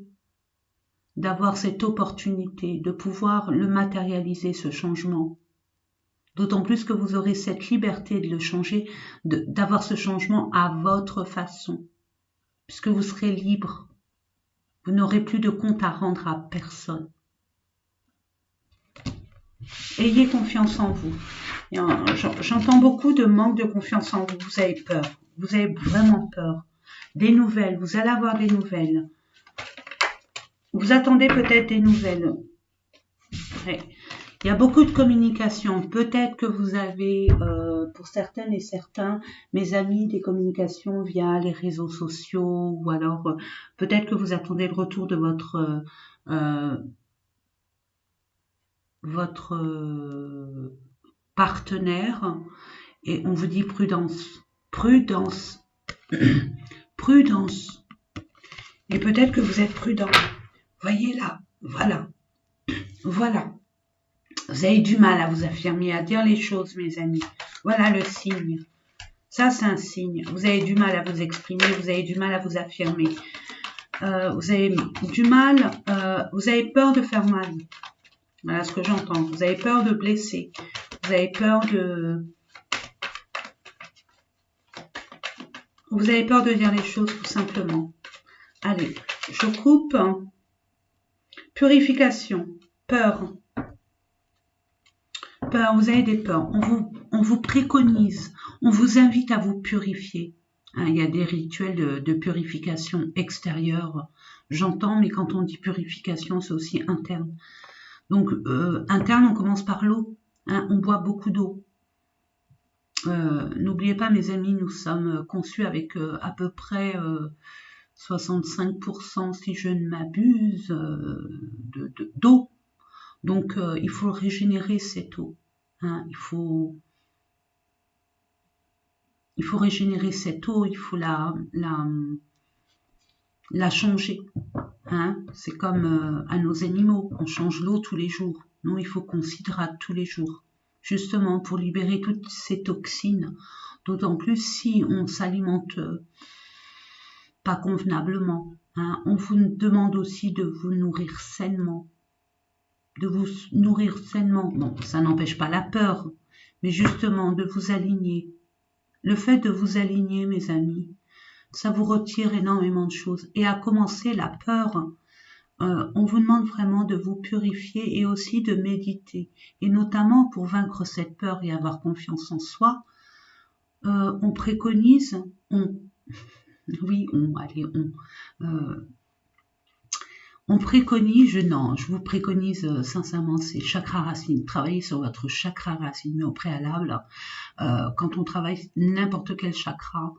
d'avoir cette opportunité, de pouvoir le matérialiser, ce changement. D'autant plus que vous aurez cette liberté de le changer, d'avoir ce changement à votre façon. Puisque vous serez libre. Vous n'aurez plus de compte à rendre à personne. Ayez confiance en vous. J'entends beaucoup de manque de confiance en vous. Vous avez peur. Vous avez vraiment peur. Des nouvelles. Vous allez avoir des nouvelles. Vous attendez peut-être des nouvelles. Ouais. Il y a beaucoup de communication. Peut-être que vous avez, pour certaines et certains, mes amis, des communications via les réseaux sociaux, ou alors peut-être que vous attendez le retour de votre partenaire, et on vous dit prudence, prudence, prudence. Et peut-être que vous êtes prudent. Voyez là, voilà, voilà. Vous avez du mal à vous affirmer, à dire les choses, mes amis. Voilà le signe. Ça, c'est un signe. Vous avez du mal à vous exprimer, vous avez du mal à vous affirmer. Vous avez du mal, vous avez peur de faire mal. Voilà ce que j'entends. Vous avez peur de blesser. Vous avez peur de... Vous avez peur de dire les choses, tout simplement. Allez, je coupe. Purification. Peur. Peur, vous avez des peurs. On on vous préconise, on vous invite à vous purifier. Hein, il y a des rituels de purification extérieure, j'entends, mais quand on dit purification, c'est aussi interne. Donc, interne, on commence par l'eau. Hein, on boit beaucoup d'eau. N'oubliez pas, mes amis, nous sommes conçus avec à peu près 65%, si je ne m'abuse, d'eau. Donc, il faut régénérer cette eau. Hein, il faut régénérer cette eau, il faut la changer. Hein, c'est comme à nos animaux, on change l'eau tous les jours. Nous, il faut qu'on s'hydrate tous les jours, justement pour libérer toutes ces toxines. D'autant plus si on s'alimente pas convenablement. Hein. On vous demande aussi de vous nourrir sainement. Bon, ça n'empêche pas la peur, mais justement de vous aligner. Le fait de vous aligner, mes amis, ça vous retire énormément de choses. Et à commencer, la peur, on vous demande vraiment de vous purifier et aussi de méditer. Et notamment pour vaincre cette peur et avoir confiance en soi, on préconise, on préconise, je vous préconise sincèrement, c'est chakra racine. Travaillez sur votre chakra racine, mais au préalable, quand on travaille n'importe quel chakra,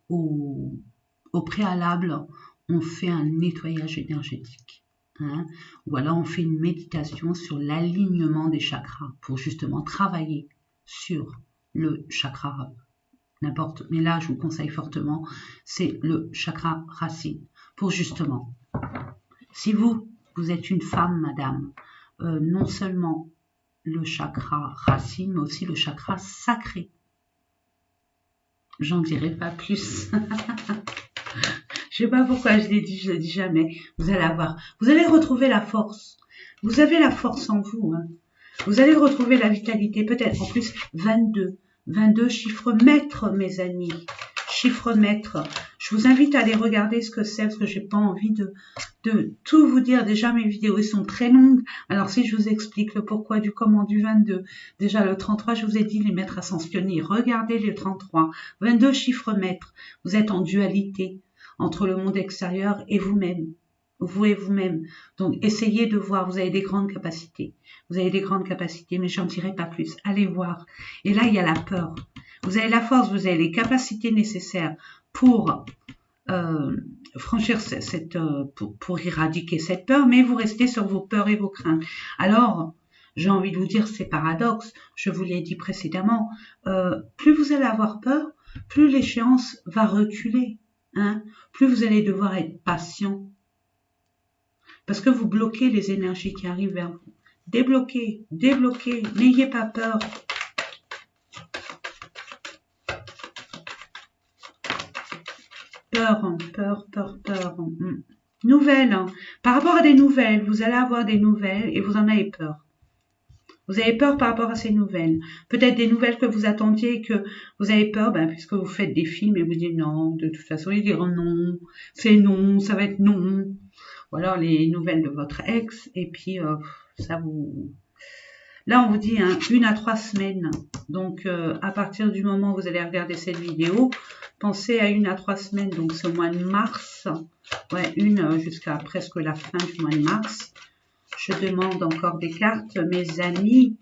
au préalable, on fait un nettoyage énergétique. Hein, ou alors on fait une méditation sur l'alignement des chakras pour justement travailler sur le chakra n'importe, mais là je vous conseille fortement, c'est le chakra racine pour justement, si vous êtes une femme, madame, non seulement le chakra racine, mais aussi le chakra sacré. J'en dirai pas plus. Je sais pas pourquoi je l'ai dit, je le dis jamais. Vous allez avoir, vous allez retrouver la force. Vous avez la force en vous. Hein. Vous allez retrouver la vitalité. Peut-être en plus 22. 22 chiffres maîtres, mes amis. Chiffres maîtres. Je vous invite à aller regarder ce que c'est, parce que j'ai pas envie de tout vous dire. Déjà, mes vidéos sont très longues. Alors, si je vous explique le pourquoi du comment du 22, déjà le 33, je vous ai dit les maîtres ascensionnés. Regardez les 33. 22 chiffres maîtres. Vous êtes en dualité entre le monde extérieur et vous-même. Vous et vous-même. Donc, essayez de voir. Vous avez des grandes capacités. Vous avez des grandes capacités, mais j'en dirai pas plus. Allez voir. Et là, il y a la peur. Vous avez la force, vous avez les capacités nécessaires pour franchir pour éradiquer cette peur, mais vous restez sur vos peurs et vos craintes. Alors, j'ai envie de vous dire, c'est paradoxe. Je vous l'ai dit précédemment. Plus vous allez avoir peur, plus l'échéance va reculer. Hein, plus vous allez devoir être patient. Parce que vous bloquez les énergies qui arrivent vers vous. Débloquez, débloquez, n'ayez pas peur. Peur. Nouvelles. Par rapport à des nouvelles, vous allez avoir des nouvelles et vous en avez peur. Vous avez peur par rapport à ces nouvelles. Peut-être des nouvelles que vous attendiez et que vous avez peur, puisque vous faites des films et vous dites non, de toute façon, ils diront non, c'est non, ça va être non. Ou alors les nouvelles de votre ex, et puis ça vous... Là, on vous dit 1 à 3 semaines. Donc, à partir du moment où vous allez regarder cette vidéo, pensez à 1 à 3 semaines. Donc, c'est au mois de mars. Ouais, jusqu'à presque la fin du mois de mars. Je demande encore des cartes. Mes amis,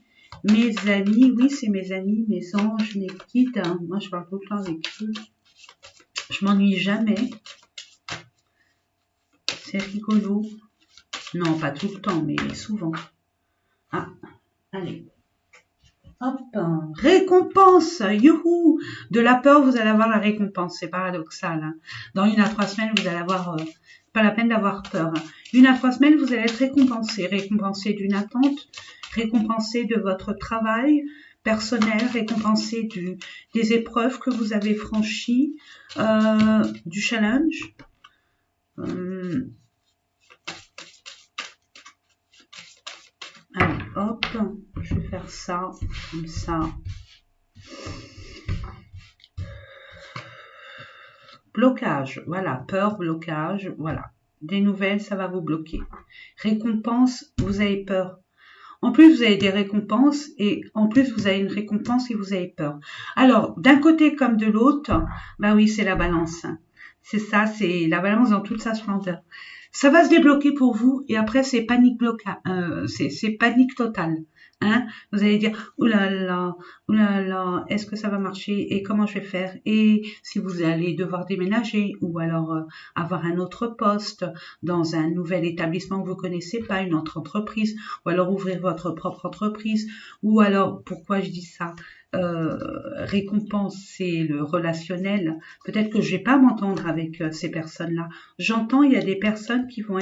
oui, c'est mes amis, mes anges, mes guides. Hein. Moi, je parle tout le temps avec eux. Je m'ennuie jamais. C'est rigolo. Non, pas tout le temps, mais souvent. Ah, allez. Hop, récompense, youhou. De la peur, vous allez avoir la récompense. C'est paradoxal. Hein. Dans 1 à 3 semaines, vous allez avoir... pas la peine d'avoir peur. 1 à 3 semaines, vous allez être récompensé. Récompensé d'une attente, récompensé de votre travail personnel, récompensé des épreuves que vous avez franchies, du challenge. Allez, hop, je vais faire ça, comme ça. Blocage, voilà, peur, blocage, voilà. Des nouvelles, ça va vous bloquer. Récompense, vous avez peur. En plus, vous avez des récompenses et en plus, vous avez une récompense et vous avez peur. Alors, d'un côté comme de l'autre, bah oui, c'est la balance. C'est ça, c'est la balance dans toute sa splendeur. Ça va se débloquer pour vous et après, c'est panique c'est panique totale. Hein, vous allez dire, ouh là là, est-ce que ça va marcher et comment je vais faire? Et si vous allez devoir déménager ou alors avoir un autre poste dans un nouvel établissement que vous connaissez pas, une autre entreprise, ou alors ouvrir votre propre entreprise, ou alors, pourquoi je dis ça? Récompense, c'est le relationnel. Peut-être que je vais pas m'entendre avec ces personnes-là. J'entends, il y a des personnes qui vont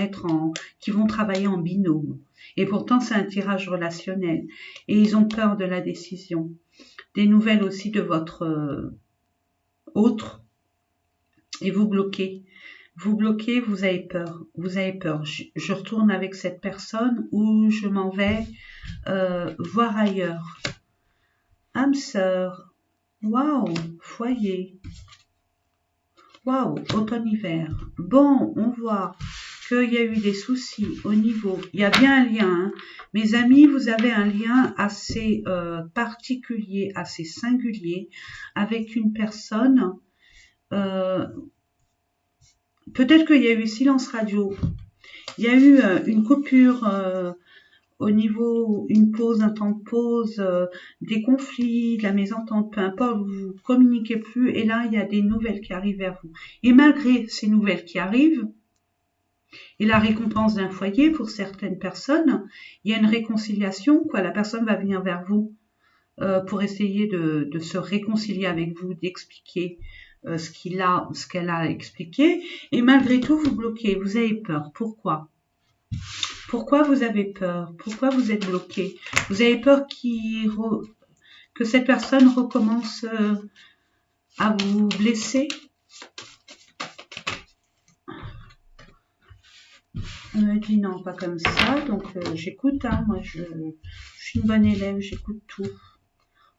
travailler en binôme. Et pourtant, c'est un tirage relationnel. Et ils ont peur de la décision. Des nouvelles aussi de votre autre. Et vous bloquez. Vous bloquez, vous avez peur. Vous avez peur. Je retourne avec cette personne ou je m'en vais voir ailleurs. Âme sœur. Waouh, foyer. Waouh, automne-hiver. Bon, on voit qu'il y a eu des soucis au niveau. Il y a bien un lien. Hein. Mes amis, vous avez un lien assez particulier, assez singulier avec une personne. Peut-être qu'il y a eu silence radio. Il y a eu une coupure au niveau, une pause, un temps de pause, des conflits, de la mésentente, peu importe, vous communiquez plus et là, il y a des nouvelles qui arrivent vers vous. Et malgré ces nouvelles qui arrivent, et la récompense d'un foyer pour certaines personnes, il y a une réconciliation, quoi. La personne va venir vers vous pour essayer de se réconcilier avec vous, d'expliquer ce qu'elle a expliqué. Et malgré tout, vous bloquez, vous avez peur. Pourquoi? Pourquoi vous avez peur? Pourquoi vous êtes bloqué? Vous avez peur que cette personne recommence à vous blesser? On me dit non, pas comme ça. Donc j'écoute, hein, moi je suis une bonne élève, j'écoute tout.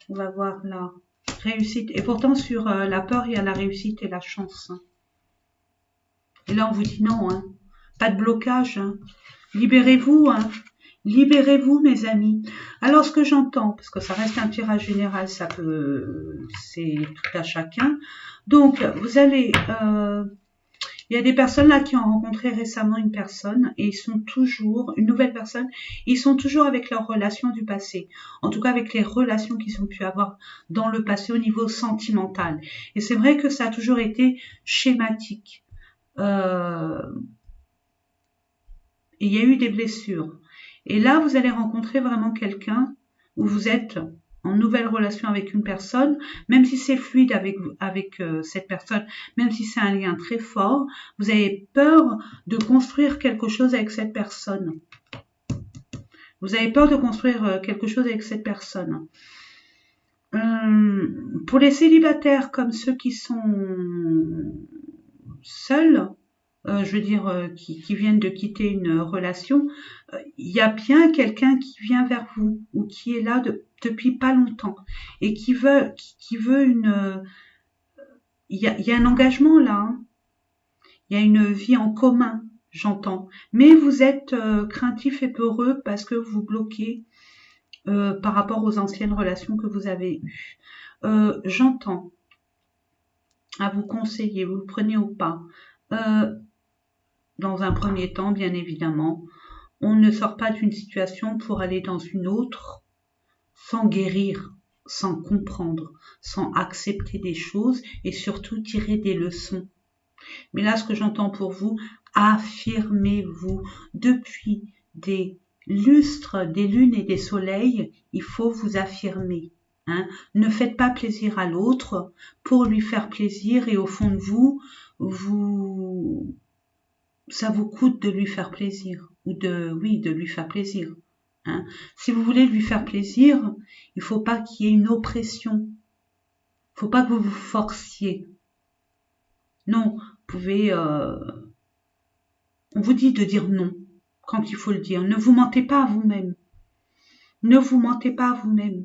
On va voir la réussite. Et pourtant sur la peur, il y a la réussite et la chance. Hein. Et là on vous dit non, hein. Pas de blocage. Hein. Libérez-vous, hein. Libérez-vous, mes amis. Alors, ce que j'entends, parce que ça reste un tirage général, c'est tout à chacun. Donc, vous allez, il y a des personnes là qui ont rencontré récemment une personne et ils sont toujours, une nouvelle personne, ils sont toujours avec leurs relations du passé. En tout cas, avec les relations qu'ils ont pu avoir dans le passé au niveau sentimental. Et c'est vrai que ça a toujours été schématique. Il y a eu des blessures. Et là, vous allez rencontrer vraiment quelqu'un où vous êtes en nouvelle relation avec une personne, même si c'est fluide avec cette personne, même si c'est un lien très fort, vous avez peur de construire quelque chose avec cette personne. Vous avez peur de construire quelque chose avec cette personne. Pour les célibataires comme ceux qui sont seuls, je veux dire, qui viennent de quitter une relation, il y a bien quelqu'un qui vient vers vous ou qui est là depuis pas longtemps et qui veut une... Il y a un engagement là, hein. Il y a une vie en commun, j'entends. Mais vous êtes craintif et peureux parce que vous bloquez par rapport aux anciennes relations que vous avez eues. J'entends à vous conseiller, vous le prenez ou pas. Dans un premier temps, bien évidemment, on ne sort pas d'une situation pour aller dans une autre sans guérir, sans comprendre, sans accepter des choses et surtout tirer des leçons. Mais là, ce que j'entends pour vous, affirmez-vous. Depuis des lustres, des lunes et des soleils, il faut vous affirmer. Hein. Ne faites pas plaisir à l'autre pour lui faire plaisir et au fond de vous, ça vous coûte de lui faire plaisir ou de lui faire plaisir. Hein. Si vous voulez lui faire plaisir, il faut pas qu'il y ait une oppression. Il faut pas que vous vous forciez. Non, vous pouvez. On vous dit de dire non quand il faut le dire. Ne vous mentez pas à vous-même. Ne vous mentez pas à vous-même.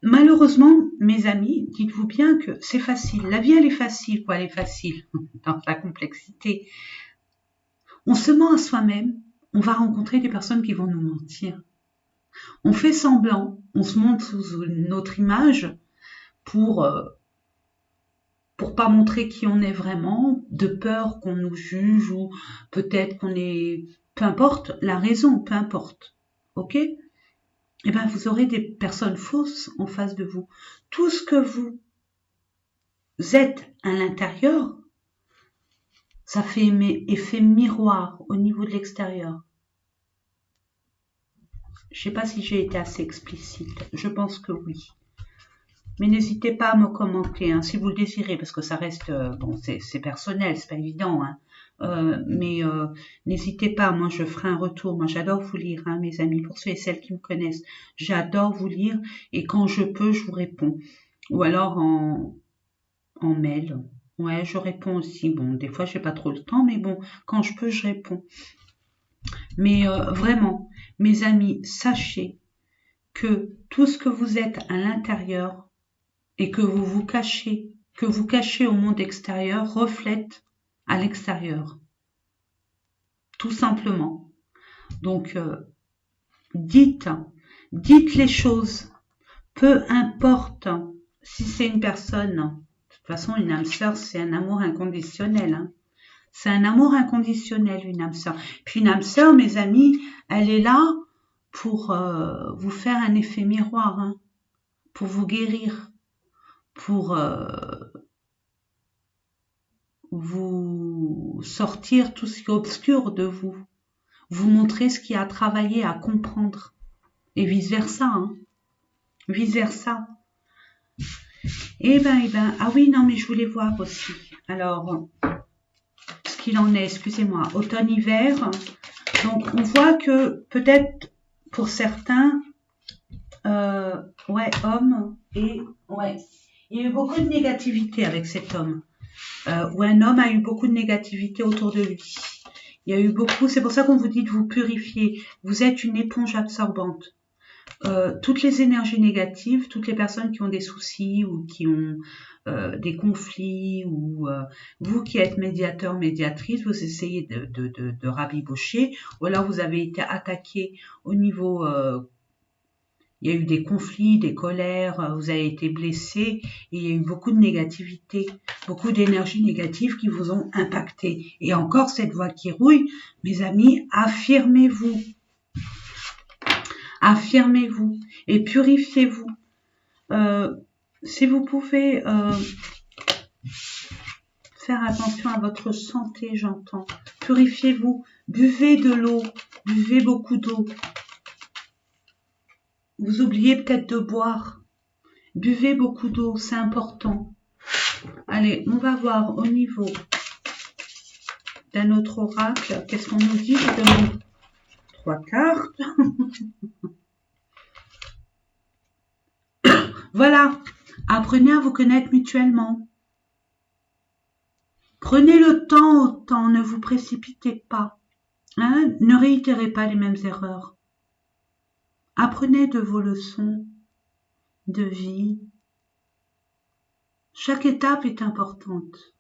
Malheureusement, mes amis, dites-vous bien que c'est facile. La vie, elle est facile, quoi. Elle est facile dans sa complexité. On se ment à soi-même. On va rencontrer des personnes qui vont nous mentir. On fait semblant, on se montre sous une autre image pour pas montrer qui on est vraiment, de peur qu'on nous juge ou peut-être qu'on est... Peu importe, la raison, peu importe. Ok? Eh bien, vous aurez des personnes fausses en face de vous. Tout ce que vous êtes à l'intérieur, ça fait effet miroir au niveau de l'extérieur. Je ne sais pas si j'ai été assez explicite. Je pense que oui. Mais n'hésitez pas à me commenter, hein, si vous le désirez, parce que ça reste, bon, c'est personnel, c'est pas évident, hein. Mais n'hésitez pas, moi je ferai un retour. Moi j'adore vous lire, hein, mes amis, pour ceux et celles qui me connaissent. J'adore vous lire et quand je peux, je vous réponds. Ou alors en mail. Ouais, je réponds aussi. Bon, des fois j'ai pas trop le temps, mais bon, quand je peux, je réponds. Mais vraiment, mes amis, sachez que tout ce que vous êtes à l'intérieur et que vous cachez au monde extérieur reflète à l'extérieur. Tout simplement. Donc, dites les choses. Peu importe si c'est une personne. De toute façon, une âme sœur, c'est un amour inconditionnel. Hein. C'est un amour inconditionnel, une âme sœur. Puis une âme sœur, mes amis, elle est là pour vous faire un effet miroir, hein, pour vous guérir, pour vous sortir tout ce qui est obscur de vous, vous montrer ce qui a travaillé à comprendre, et vice-versa, hein, vice-versa. Eh ben, ah oui, non, mais je voulais voir aussi. Alors, ce qu'il en est, excusez-moi, automne-hiver. Donc, on voit que peut-être pour certains, ouais, homme, et ouais, il y a eu beaucoup de négativité avec cet homme. Où un homme a eu beaucoup de négativité autour de lui. Il y a eu beaucoup, c'est pour ça qu'on vous dit de vous purifier. Vous êtes une éponge absorbante. Toutes les énergies négatives, toutes les personnes qui ont des soucis ou qui ont des conflits, ou vous qui êtes médiateur, médiatrice, vous essayez de rabibocher, ou alors vous avez été attaqué au niveau... il y a eu des conflits, des colères, vous avez été blessé, et il y a eu beaucoup de négativité, beaucoup d'énergies négatives qui vous ont impacté. Et encore cette voix qui rouille, mes amis, affirmez-vous. Affirmez-vous et purifiez-vous. Si vous pouvez faire attention à votre santé, j'entends. Purifiez-vous, buvez de l'eau, buvez beaucoup d'eau. Vous oubliez peut-être de boire. Buvez beaucoup d'eau, c'est important. Allez, on va voir au niveau d'un autre oracle. Qu'est-ce qu'on nous dit? Je demande 3 cartes. Voilà, apprenez à vous connaître mutuellement. Prenez le temps au temps, ne vous précipitez pas. Hein? Ne réitérez pas les mêmes erreurs. Apprenez de vos leçons de vie. Chaque étape est importante.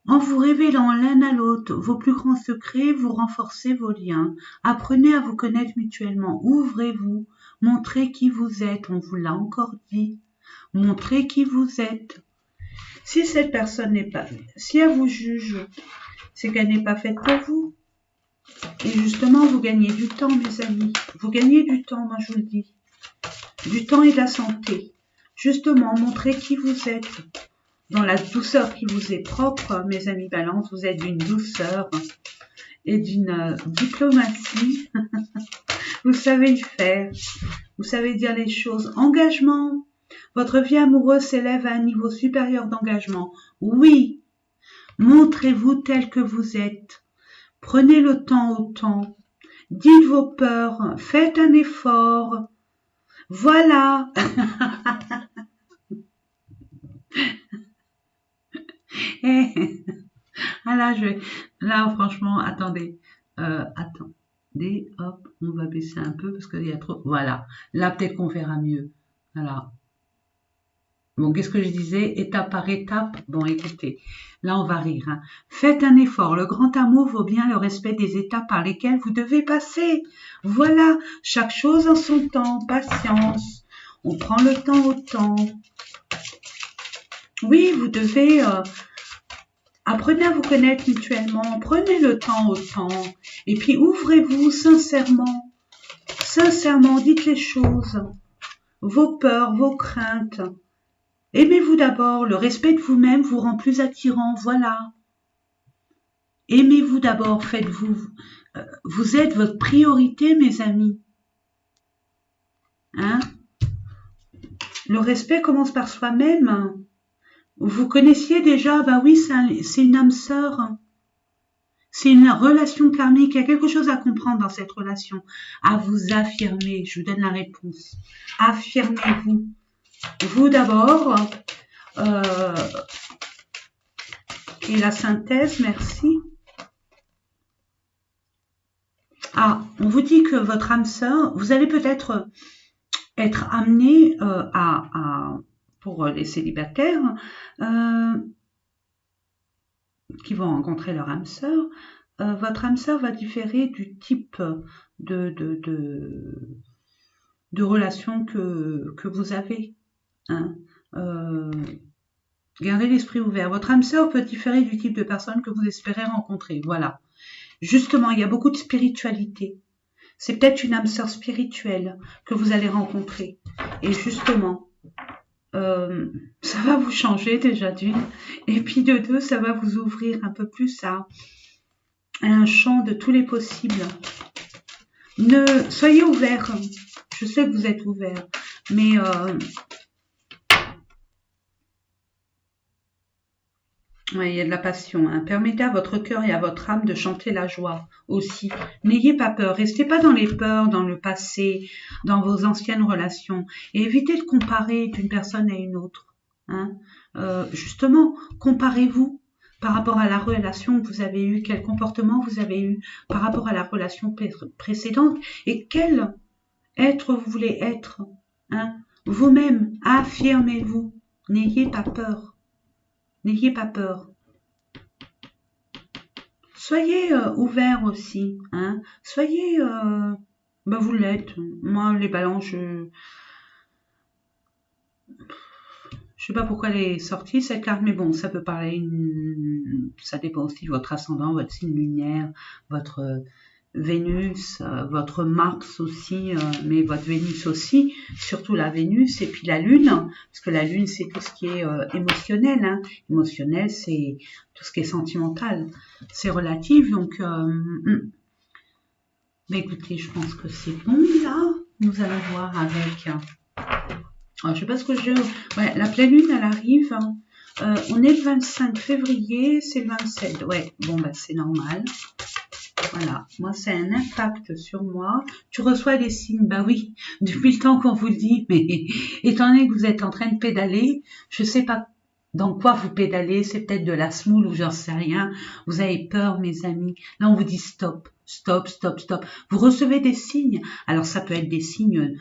En vous révélant l'un à l'autre vos plus grands secrets, vous renforcez vos liens. Apprenez à vous connaître mutuellement. Ouvrez-vous. Montrez qui vous êtes. On vous l'a encore dit. Montrez qui vous êtes. Si cette personne n'est pas... Si elle vous juge, c'est qu'elle n'est pas faite pour vous. Et justement, vous gagnez du temps, mes amis. Vous gagnez du temps, moi je vous le dis. Du temps et de la santé. Justement, montrez qui vous êtes. Dans la douceur qui vous est propre, mes amis Balance, vous êtes d'une douceur et d'une diplomatie. Vous savez le faire. Vous savez dire les choses. Engagement. Votre vie amoureuse s'élève à un niveau supérieur d'engagement. Oui. Montrez-vous tel que vous êtes. Prenez le temps au temps. Dites vos peurs. Faites un effort. Voilà. Ah là, franchement, attendez. Attendez, hop, on va baisser un peu parce qu'il y a trop... Voilà. Là, peut-être qu'on verra mieux. Voilà. Bon, qu'est-ce que je disais? Étape par étape. Bon, écoutez, là, on va rire. Hein. Faites un effort. Le grand amour vaut bien le respect des étapes par lesquelles vous devez passer. Voilà, chaque chose en son temps. Patience. On prend le temps au temps. Oui, vous devez... apprenez à vous connaître mutuellement. Prenez le temps au temps. Et puis, ouvrez-vous sincèrement. Sincèrement, dites les choses. Vos peurs, vos craintes. Aimez-vous d'abord, le respect de vous-même vous rend plus attirant, voilà. Aimez-vous d'abord, faites-vous. Vous êtes votre priorité, mes amis. Hein? Le respect commence par soi-même. Vous connaissiez déjà, bah oui, c'est une âme sœur. C'est une relation karmique, il y a quelque chose à comprendre dans cette relation. À vous affirmer, je vous donne la réponse. Affirmez-vous. Vous d'abord. Et la synthèse, merci. Ah, on vous dit que votre âme sœur, vous allez peut-être être amené pour les célibataires qui vont rencontrer leur âme sœur, votre âme sœur va différer du type de relation que vous avez. Hein. Gardez l'esprit ouvert. Votre âme sœur peut différer du type de personne que vous espérez rencontrer. Voilà. Justement, il y a beaucoup de spiritualité. C'est peut-être une âme sœur spirituelle que vous allez rencontrer. Et justement, ça va vous changer déjà d'une. Et puis de deux, ça va vous ouvrir un peu plus à un champ de tous les possibles. Soyez ouverts. Je sais que vous êtes ouverts. Mais ouais, il y a de la passion. Hein. Permettez à votre cœur et à votre âme de chanter la joie aussi. N'ayez pas peur. Restez pas dans les peurs, dans le passé, dans vos anciennes relations. Et évitez de comparer d'une personne à une autre. Hein. Justement, comparez-vous par rapport à la relation que vous avez eue, quel comportement vous avez eu par rapport à la relation précédente et quel être vous voulez être. Hein. Vous-même, affirmez-vous. N'ayez pas peur. N'ayez pas peur. Soyez ouverts aussi. Hein. Soyez... bah vous l'êtes. Moi, les balances, je sais pas pourquoi elle est sortie, cette carte, mais bon, ça peut parler... Ça dépend aussi de votre ascendant, votre signe lunaire, votre... Vénus, votre Mars aussi, mais votre Vénus aussi, surtout la Vénus et puis la Lune, parce que la Lune c'est tout ce qui est émotionnel, hein. Émotionnel c'est tout ce qui est sentimental, c'est relatif, donc mais écoutez, je pense que c'est bon là, nous allons voir avec, je sais pas ce que ouais, la pleine Lune elle arrive, on est le 25 février, c'est le 27, ouais, bon bah c'est normal. Voilà, moi c'est un impact sur moi. Tu reçois des signes, bah oui, depuis le temps qu'on vous le dit, mais étant donné que vous êtes en train de pédaler, je sais pas dans quoi vous pédalez, c'est peut-être de la semoule ou j'en sais rien. Vous avez peur, mes amis. Là, on vous dit stop, stop, stop, stop. Vous recevez des signes. Alors ça peut être des signes.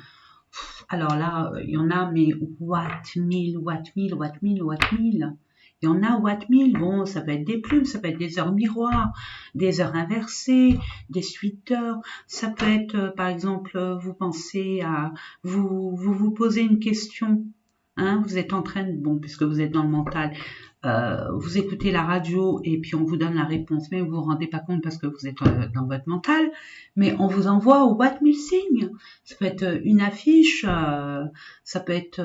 Alors là, il y en a, mais watt 1000, watt 1000, watt 1000, watt 1000. Il y en a watt 1000, bon, ça peut être des plumes, ça peut être des heures miroirs, des heures inversées, des suites d'heures. Ça peut être, par exemple, vous pensez à, vous posez une question, hein, vous êtes en train de, bon, puisque vous êtes dans le mental, vous écoutez la radio et puis on vous donne la réponse, mais vous vous rendez pas compte parce que vous êtes dans votre mental, mais on vous envoie au watt 1000 signes. Ça peut être une affiche, ça peut être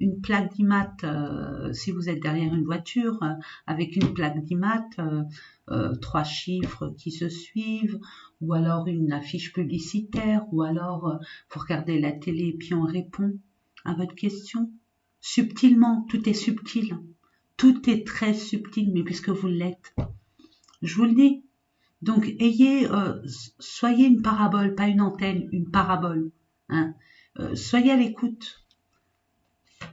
une plaque d'IMAT si vous êtes derrière une voiture avec une plaque d'IMAT, 3 chiffres qui se suivent, ou alors une affiche publicitaire, ou alors vous regardez la télé et puis on répond à votre question. Subtilement, tout est subtil. Tout est très subtil, mais puisque vous l'êtes, je vous le dis. Donc, soyez une parabole, pas une antenne, une parabole. Hein. Soyez à l'écoute.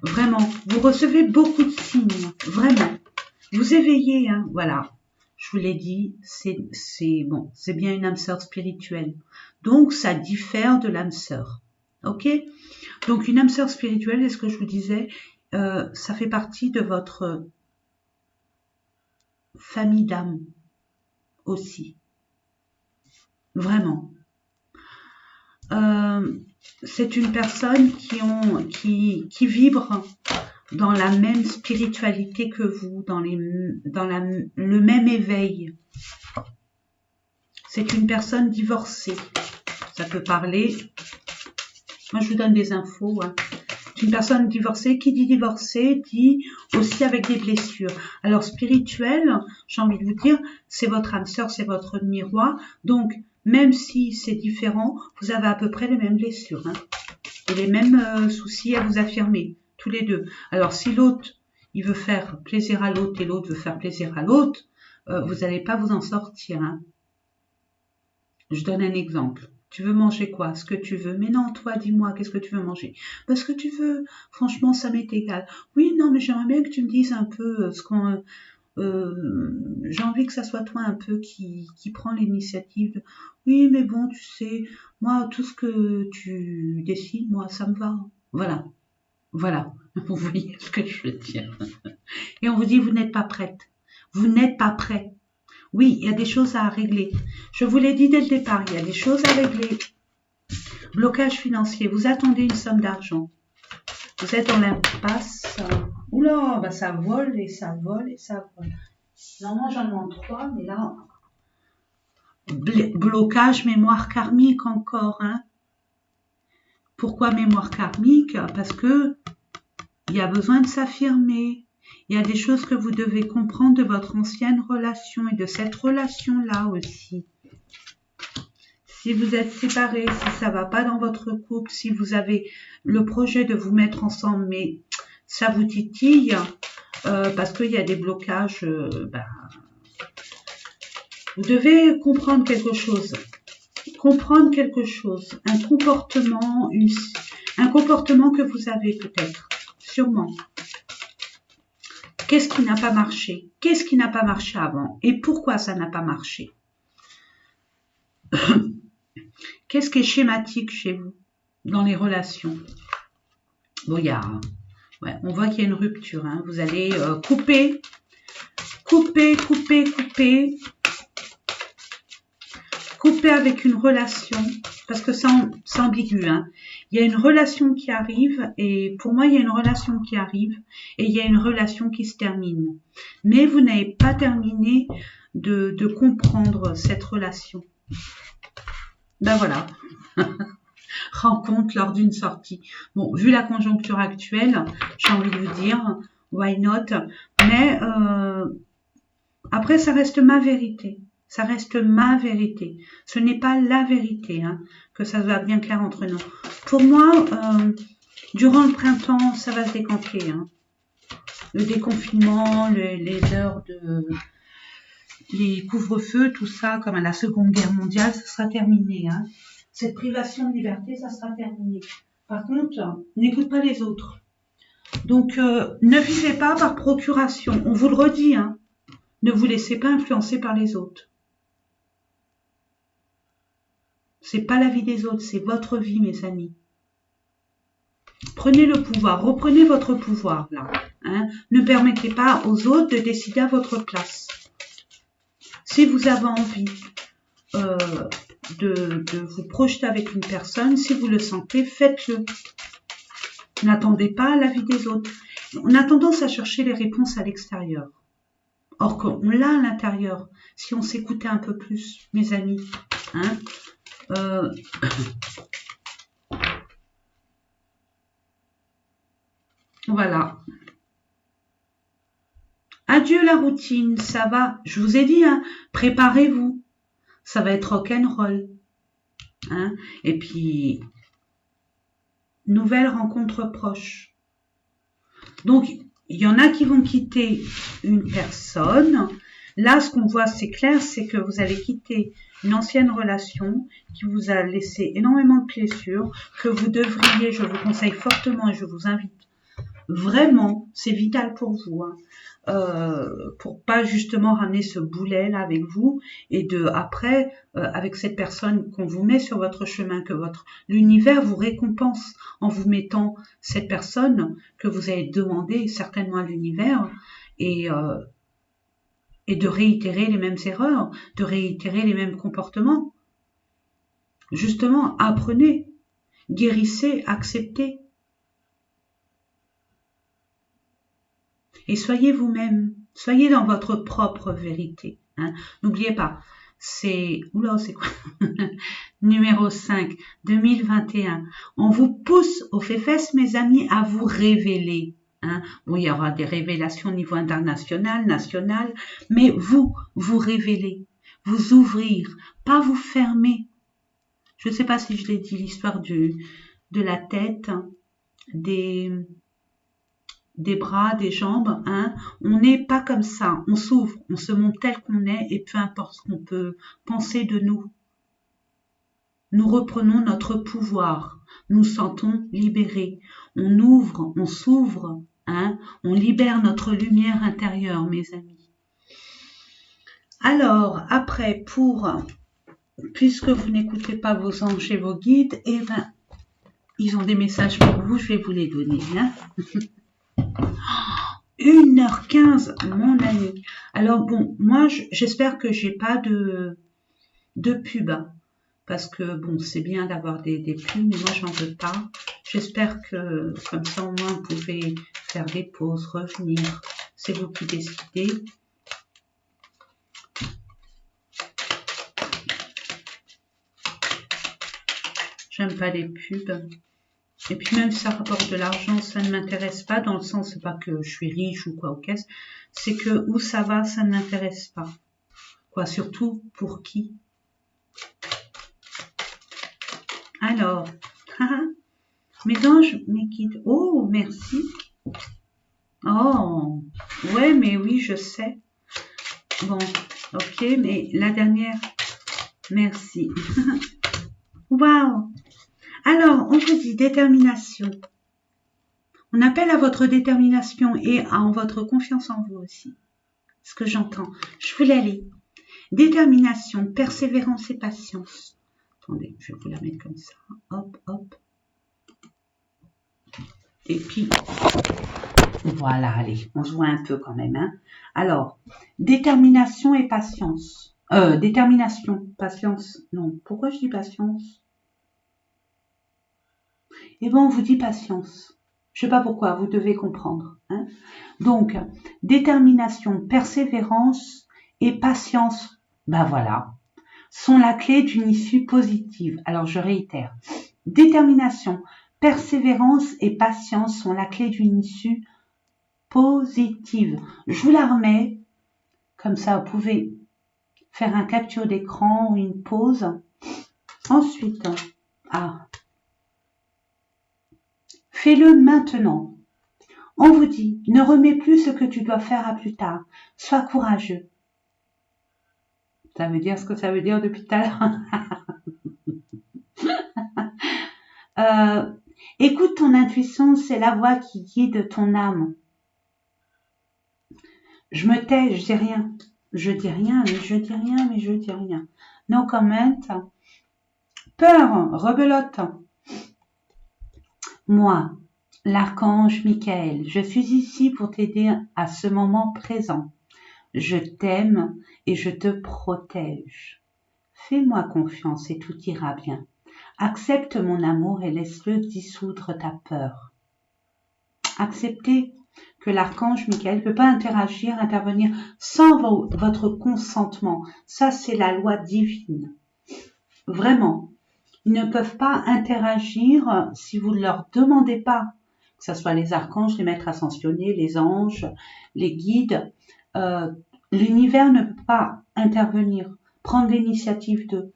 Vraiment, vous recevez beaucoup de signes, vraiment. Vous éveillez, hein, voilà. Je vous l'ai dit, c'est bon, c'est bien une âme sœur spirituelle. Donc, ça diffère de l'âme sœur. Ok? Donc, une âme sœur spirituelle, c'est ce que je vous disais, ça fait partie de votre famille d'âme aussi. Vraiment. C'est une personne qui vibre dans la même spiritualité que vous, dans le même éveil. C'est une personne divorcée. Ça peut parler. Moi, je vous donne des infos. Hein. Une personne divorcée, qui dit divorcée, dit aussi avec des blessures. Alors, spirituel, j'ai envie de vous dire, c'est votre âme sœur, c'est votre miroir. Donc, même si c'est différent, vous avez à peu près les mêmes blessures. Hein, et les mêmes soucis à vous affirmer, tous les deux. Alors, si l'autre, il veut faire plaisir à l'autre et l'autre veut faire plaisir à l'autre, vous n'allez pas vous en sortir. Hein. Je donne un exemple. Tu veux manger quoi? Ce que tu veux. Mais non, toi, dis-moi, qu'est-ce que tu veux manger? Parce que tu veux. Franchement, ça m'est égal. Oui, non, mais j'aimerais bien que tu me dises un peu ce qu'on... j'ai envie que ça soit toi un peu qui prend l'initiative. Oui, mais bon, tu sais, moi, tout ce que tu décides, moi, ça me va. Voilà. Voilà. Vous voyez ce que je veux dire. Et on vous dit, vous n'êtes pas prête. Vous n'êtes pas prêt. Oui, il y a des choses à régler. Je vous l'ai dit dès le départ, il y a des choses à régler. Blocage financier, vous attendez une somme d'argent. Vous êtes dans l'impasse. Oula, bah ça vole et ça vole et ça vole. Normalement, j'en demande 3, mais là... Blocage, mémoire karmique encore. Hein. Pourquoi mémoire karmique? Parce que il y a besoin de s'affirmer. Il y a des choses que vous devez comprendre de votre ancienne relation et de cette relation-là aussi. Si vous êtes séparés, si ça ne va pas dans votre couple, si vous avez le projet de vous mettre ensemble, mais ça vous titille, parce qu'il y a des blocages, vous devez comprendre quelque chose. Comprendre quelque chose. Un comportement que vous avez peut-être, sûrement. Qu'est-ce qui n'a pas marché? Qu'est-ce qui n'a pas marché avant? Et pourquoi ça n'a pas marché? Qu'est-ce qui est schématique chez vous dans les relations? Bon, on voit qu'il y a une rupture. Hein. Vous allez couper avec une relation, parce que c'est ambigu. Hein. Il y a une relation qui arrive, et pour moi, il y a une relation qui arrive, et il y a une relation qui se termine. Mais vous n'avez pas terminé de comprendre cette relation. Ben voilà. Rencontre lors d'une sortie. Bon, vu la conjoncture actuelle, j'ai envie de vous dire, why not? Mais après, ça reste ma vérité. Ça reste ma vérité. Ce n'est pas la vérité, hein, que ça soit bien clair entre nous. Pour moi, durant le printemps, ça va se décanter. Hein. Le déconfinement, les heures les couvre-feux, tout ça, comme à la Seconde Guerre mondiale, ça sera terminé. Hein. Cette privation de liberté, ça sera terminé. Par contre, n'écoute pas les autres. Donc, ne vivez pas par procuration. On vous le redit, hein. Ne vous laissez pas influencer par les autres. C'est pas la vie des autres, c'est votre vie, mes amis. Prenez le pouvoir, reprenez votre pouvoir, là. Hein. Ne permettez pas aux autres de décider à votre place. Si vous avez envie de vous projeter avec une personne, si vous le sentez, faites-le. N'attendez pas l'avis des autres. On a tendance à chercher les réponses à l'extérieur. Or qu'on l'a à l'intérieur, si on s'écoutait un peu plus, mes amis. Hein, voilà. Adieu la routine, ça va. Je vous ai dit, hein, préparez-vous. Ça va être rock'n'roll. Hein, et puis, nouvelle rencontre proche. Donc, il y en a qui vont quitter une personne. Là, ce qu'on voit, c'est clair, c'est que vous allez quitter une ancienne relation qui vous a laissé énormément de blessures, que vous devriez, je vous conseille fortement et je vous invite Vraiment, c'est vital pour vous, hein. Pour pas justement ramener ce boulet là avec vous et de après avec cette personne qu'on vous met sur votre chemin, que l'univers vous récompense en vous mettant cette personne que vous avez demandé certainement à l'univers et de réitérer les mêmes erreurs, de réitérer les mêmes comportements. Justement, apprenez, guérissez, acceptez. Et soyez vous-même, soyez dans votre propre vérité. Hein. N'oubliez pas, c'est... Oula, c'est quoi Numéro 5, 2021. On vous pousse aux fesses, mes amis, à vous révéler. Hein. Bon, il y aura des révélations au niveau international, national, mais vous révélez, vous ouvrir, pas vous fermer. Je ne sais pas si je l'ai dit, l'histoire de la tête, des bras, des jambes, hein. On n'est pas comme ça, on s'ouvre, on se montre tel qu'on est et peu importe ce qu'on peut penser de nous. Nous reprenons notre pouvoir, nous sentons libérés, on ouvre, on s'ouvre, hein. On libère notre lumière intérieure, mes amis. Alors, après, puisque vous n'écoutez pas vos anges et vos guides, eh ben, ils ont des messages pour vous, je vais vous les donner, hein. 1h15, mon ami. Alors bon, moi j'espère que j'ai pas de pub, hein, parce que bon, c'est bien d'avoir des pubs, mais moi j'en veux pas. J'espère que comme ça au moins vous pouvez faire des pauses, revenir. C'est vous qui décidez. J'aime pas les pubs. Et puis même si ça rapporte de l'argent, ça ne m'intéresse pas, dans le sens, c'est pas que je suis riche ou quoi, ok, c'est que où ça va, ça ne m'intéresse pas. Quoi, surtout pour qui? Alors, mes anges, mes guides, oh, merci. Oh, ouais, mais oui, je sais. Bon, ok, mais la dernière, merci. Waouh. Alors, on vous dit détermination. On appelle à votre détermination et à votre confiance en vous aussi. Ce que j'entends. Je veux l'aller. Détermination, persévérance et patience. Attendez, je vais vous la mettre comme ça. Hop, hop. Et puis, voilà, allez, on se voit un peu quand même. Hein. Alors, détermination et patience. Détermination, patience. Non, pourquoi je dis patience? Eh bien, on vous dit patience. Je ne sais pas pourquoi, vous devez comprendre. Hein. Donc, détermination, persévérance et patience, ben voilà, sont la clé d'une issue positive. Alors, je réitère. Détermination, persévérance et patience sont la clé d'une issue positive. Je vous la remets, comme ça, vous pouvez faire un capture d'écran ou une pause. Ensuite, fais-le maintenant. On vous dit, ne remets plus ce que tu dois faire à plus tard. Sois courageux. Ça veut dire ce que ça veut dire depuis tout à l'heure. Écoute ton intuition, c'est la voix qui guide ton âme. Je me tais, je dis rien. Je dis rien, mais je dis rien, mais je dis rien. No comment. Peur, rebelote. Moi, l'archange Michael, je suis ici pour t'aider à ce moment présent. Je t'aime et je te protège. Fais-moi confiance et tout ira bien. Accepte mon amour et laisse-le dissoudre ta peur. Acceptez que l'archange Michael ne peut pas intervenir sans votre consentement. Ça, c'est la loi divine. Vraiment. Ils ne peuvent pas interagir si vous ne leur demandez pas, que ce soit les archanges, les maîtres ascensionnés, les anges, les guides. L'univers ne peut pas intervenir, prendre l'initiative d'eux.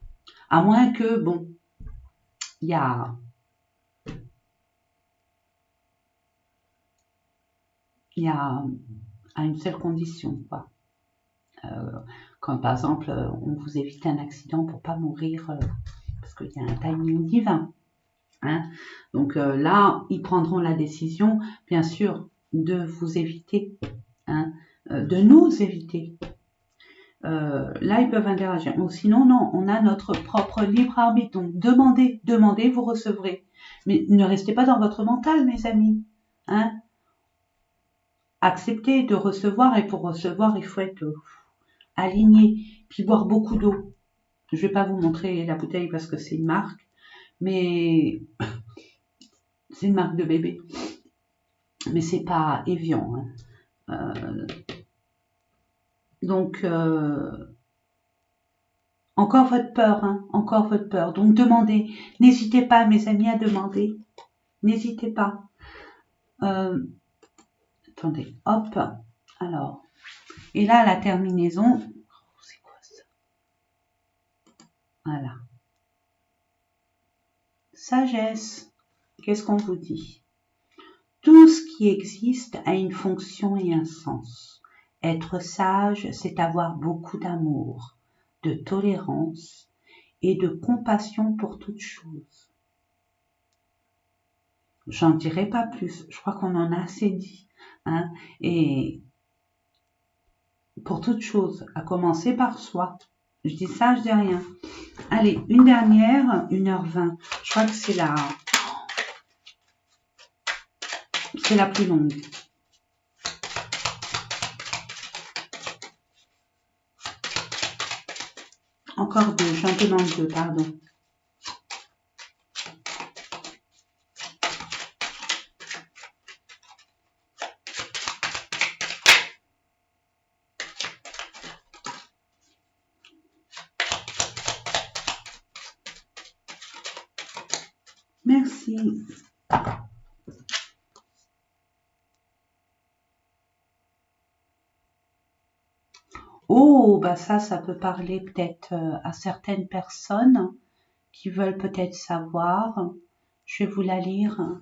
À moins que, bon, il y a à une seule condition, quoi. Quand par exemple, on vous évite un accident pour pas mourir, parce qu'il y a un timing divin. Hein. Donc là, ils prendront la décision, bien sûr, de vous éviter, hein, de nous éviter. Là, ils peuvent interagir. Ou sinon, non, on a notre propre libre arbitre. Donc, demandez, vous recevrez. Mais ne restez pas dans votre mental, mes amis. Hein. Acceptez de recevoir, et pour recevoir, il faut être aligné, puis boire beaucoup d'eau. Je vais pas vous montrer la bouteille parce que c'est une marque, mais c'est une marque de bébé. Mais c'est pas Evian. Hein. Donc, encore votre peur, hein, encore votre peur. Donc, demandez. N'hésitez pas, mes amis, à demander. N'hésitez pas. Attendez, hop. Alors, et là, la terminaison. C'est quoi ça? Voilà. Sagesse. Qu'est-ce qu'on vous dit? Tout ce qui existe a une fonction et un sens. Être sage, c'est avoir beaucoup d'amour, de tolérance et de compassion pour toute chose. J'en dirai pas plus, je crois qu'on en a assez dit. Hein. Et pour toute chose, à commencer par soi. Je dis ça, je dis rien. Allez, une dernière, 1h20. Je crois que c'est la plus longue. Encore deux, j'en demande deux, pardon. Merci. Oh, bah ça peut parler peut-être à certaines personnes qui veulent peut-être savoir. Je vais vous la lire.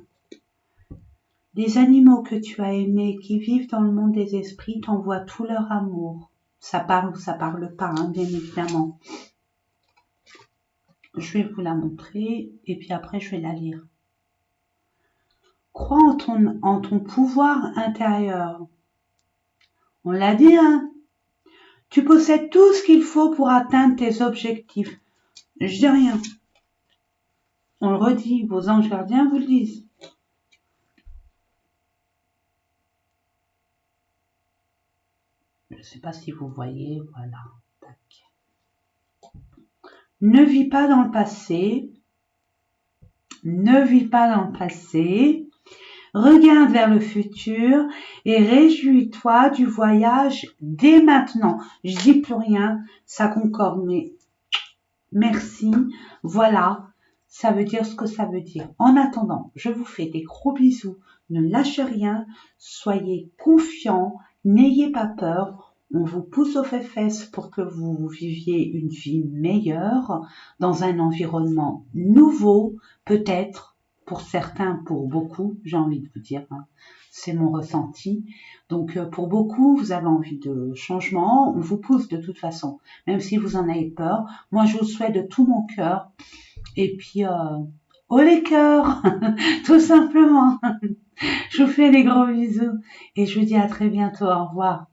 Les animaux que tu as aimés, qui vivent dans le monde des esprits, t'envoient tout leur amour. Ça parle ou ça parle pas, hein, bien évidemment. Je vais vous la montrer et puis après je vais la lire. Crois en ton pouvoir intérieur. On l'a dit, hein. Tu possèdes tout ce qu'il faut pour atteindre tes objectifs. Je dis rien. On le redit, vos anges gardiens vous le disent. Je ne sais pas si vous voyez, voilà. Tac. Ne vis pas dans le passé. Ne vis pas dans le passé. Regarde vers le futur et réjouis-toi du voyage dès maintenant. Je dis plus rien, ça concorde, mais merci. Voilà, ça veut dire ce que ça veut dire. En attendant, je vous fais des gros bisous. Ne lâchez rien, soyez confiants, n'ayez pas peur. On vous pousse aux fesses pour que vous viviez une vie meilleure dans un environnement nouveau, peut-être. Pour certains, pour beaucoup, j'ai envie de vous dire, hein, c'est mon ressenti. Donc pour beaucoup, vous avez envie de changement, on vous pousse de toute façon, même si vous en avez peur. Moi, je vous souhaite de tout mon cœur. Et puis, haut les cœurs, tout simplement. Je vous fais des gros bisous et je vous dis à très bientôt. Au revoir.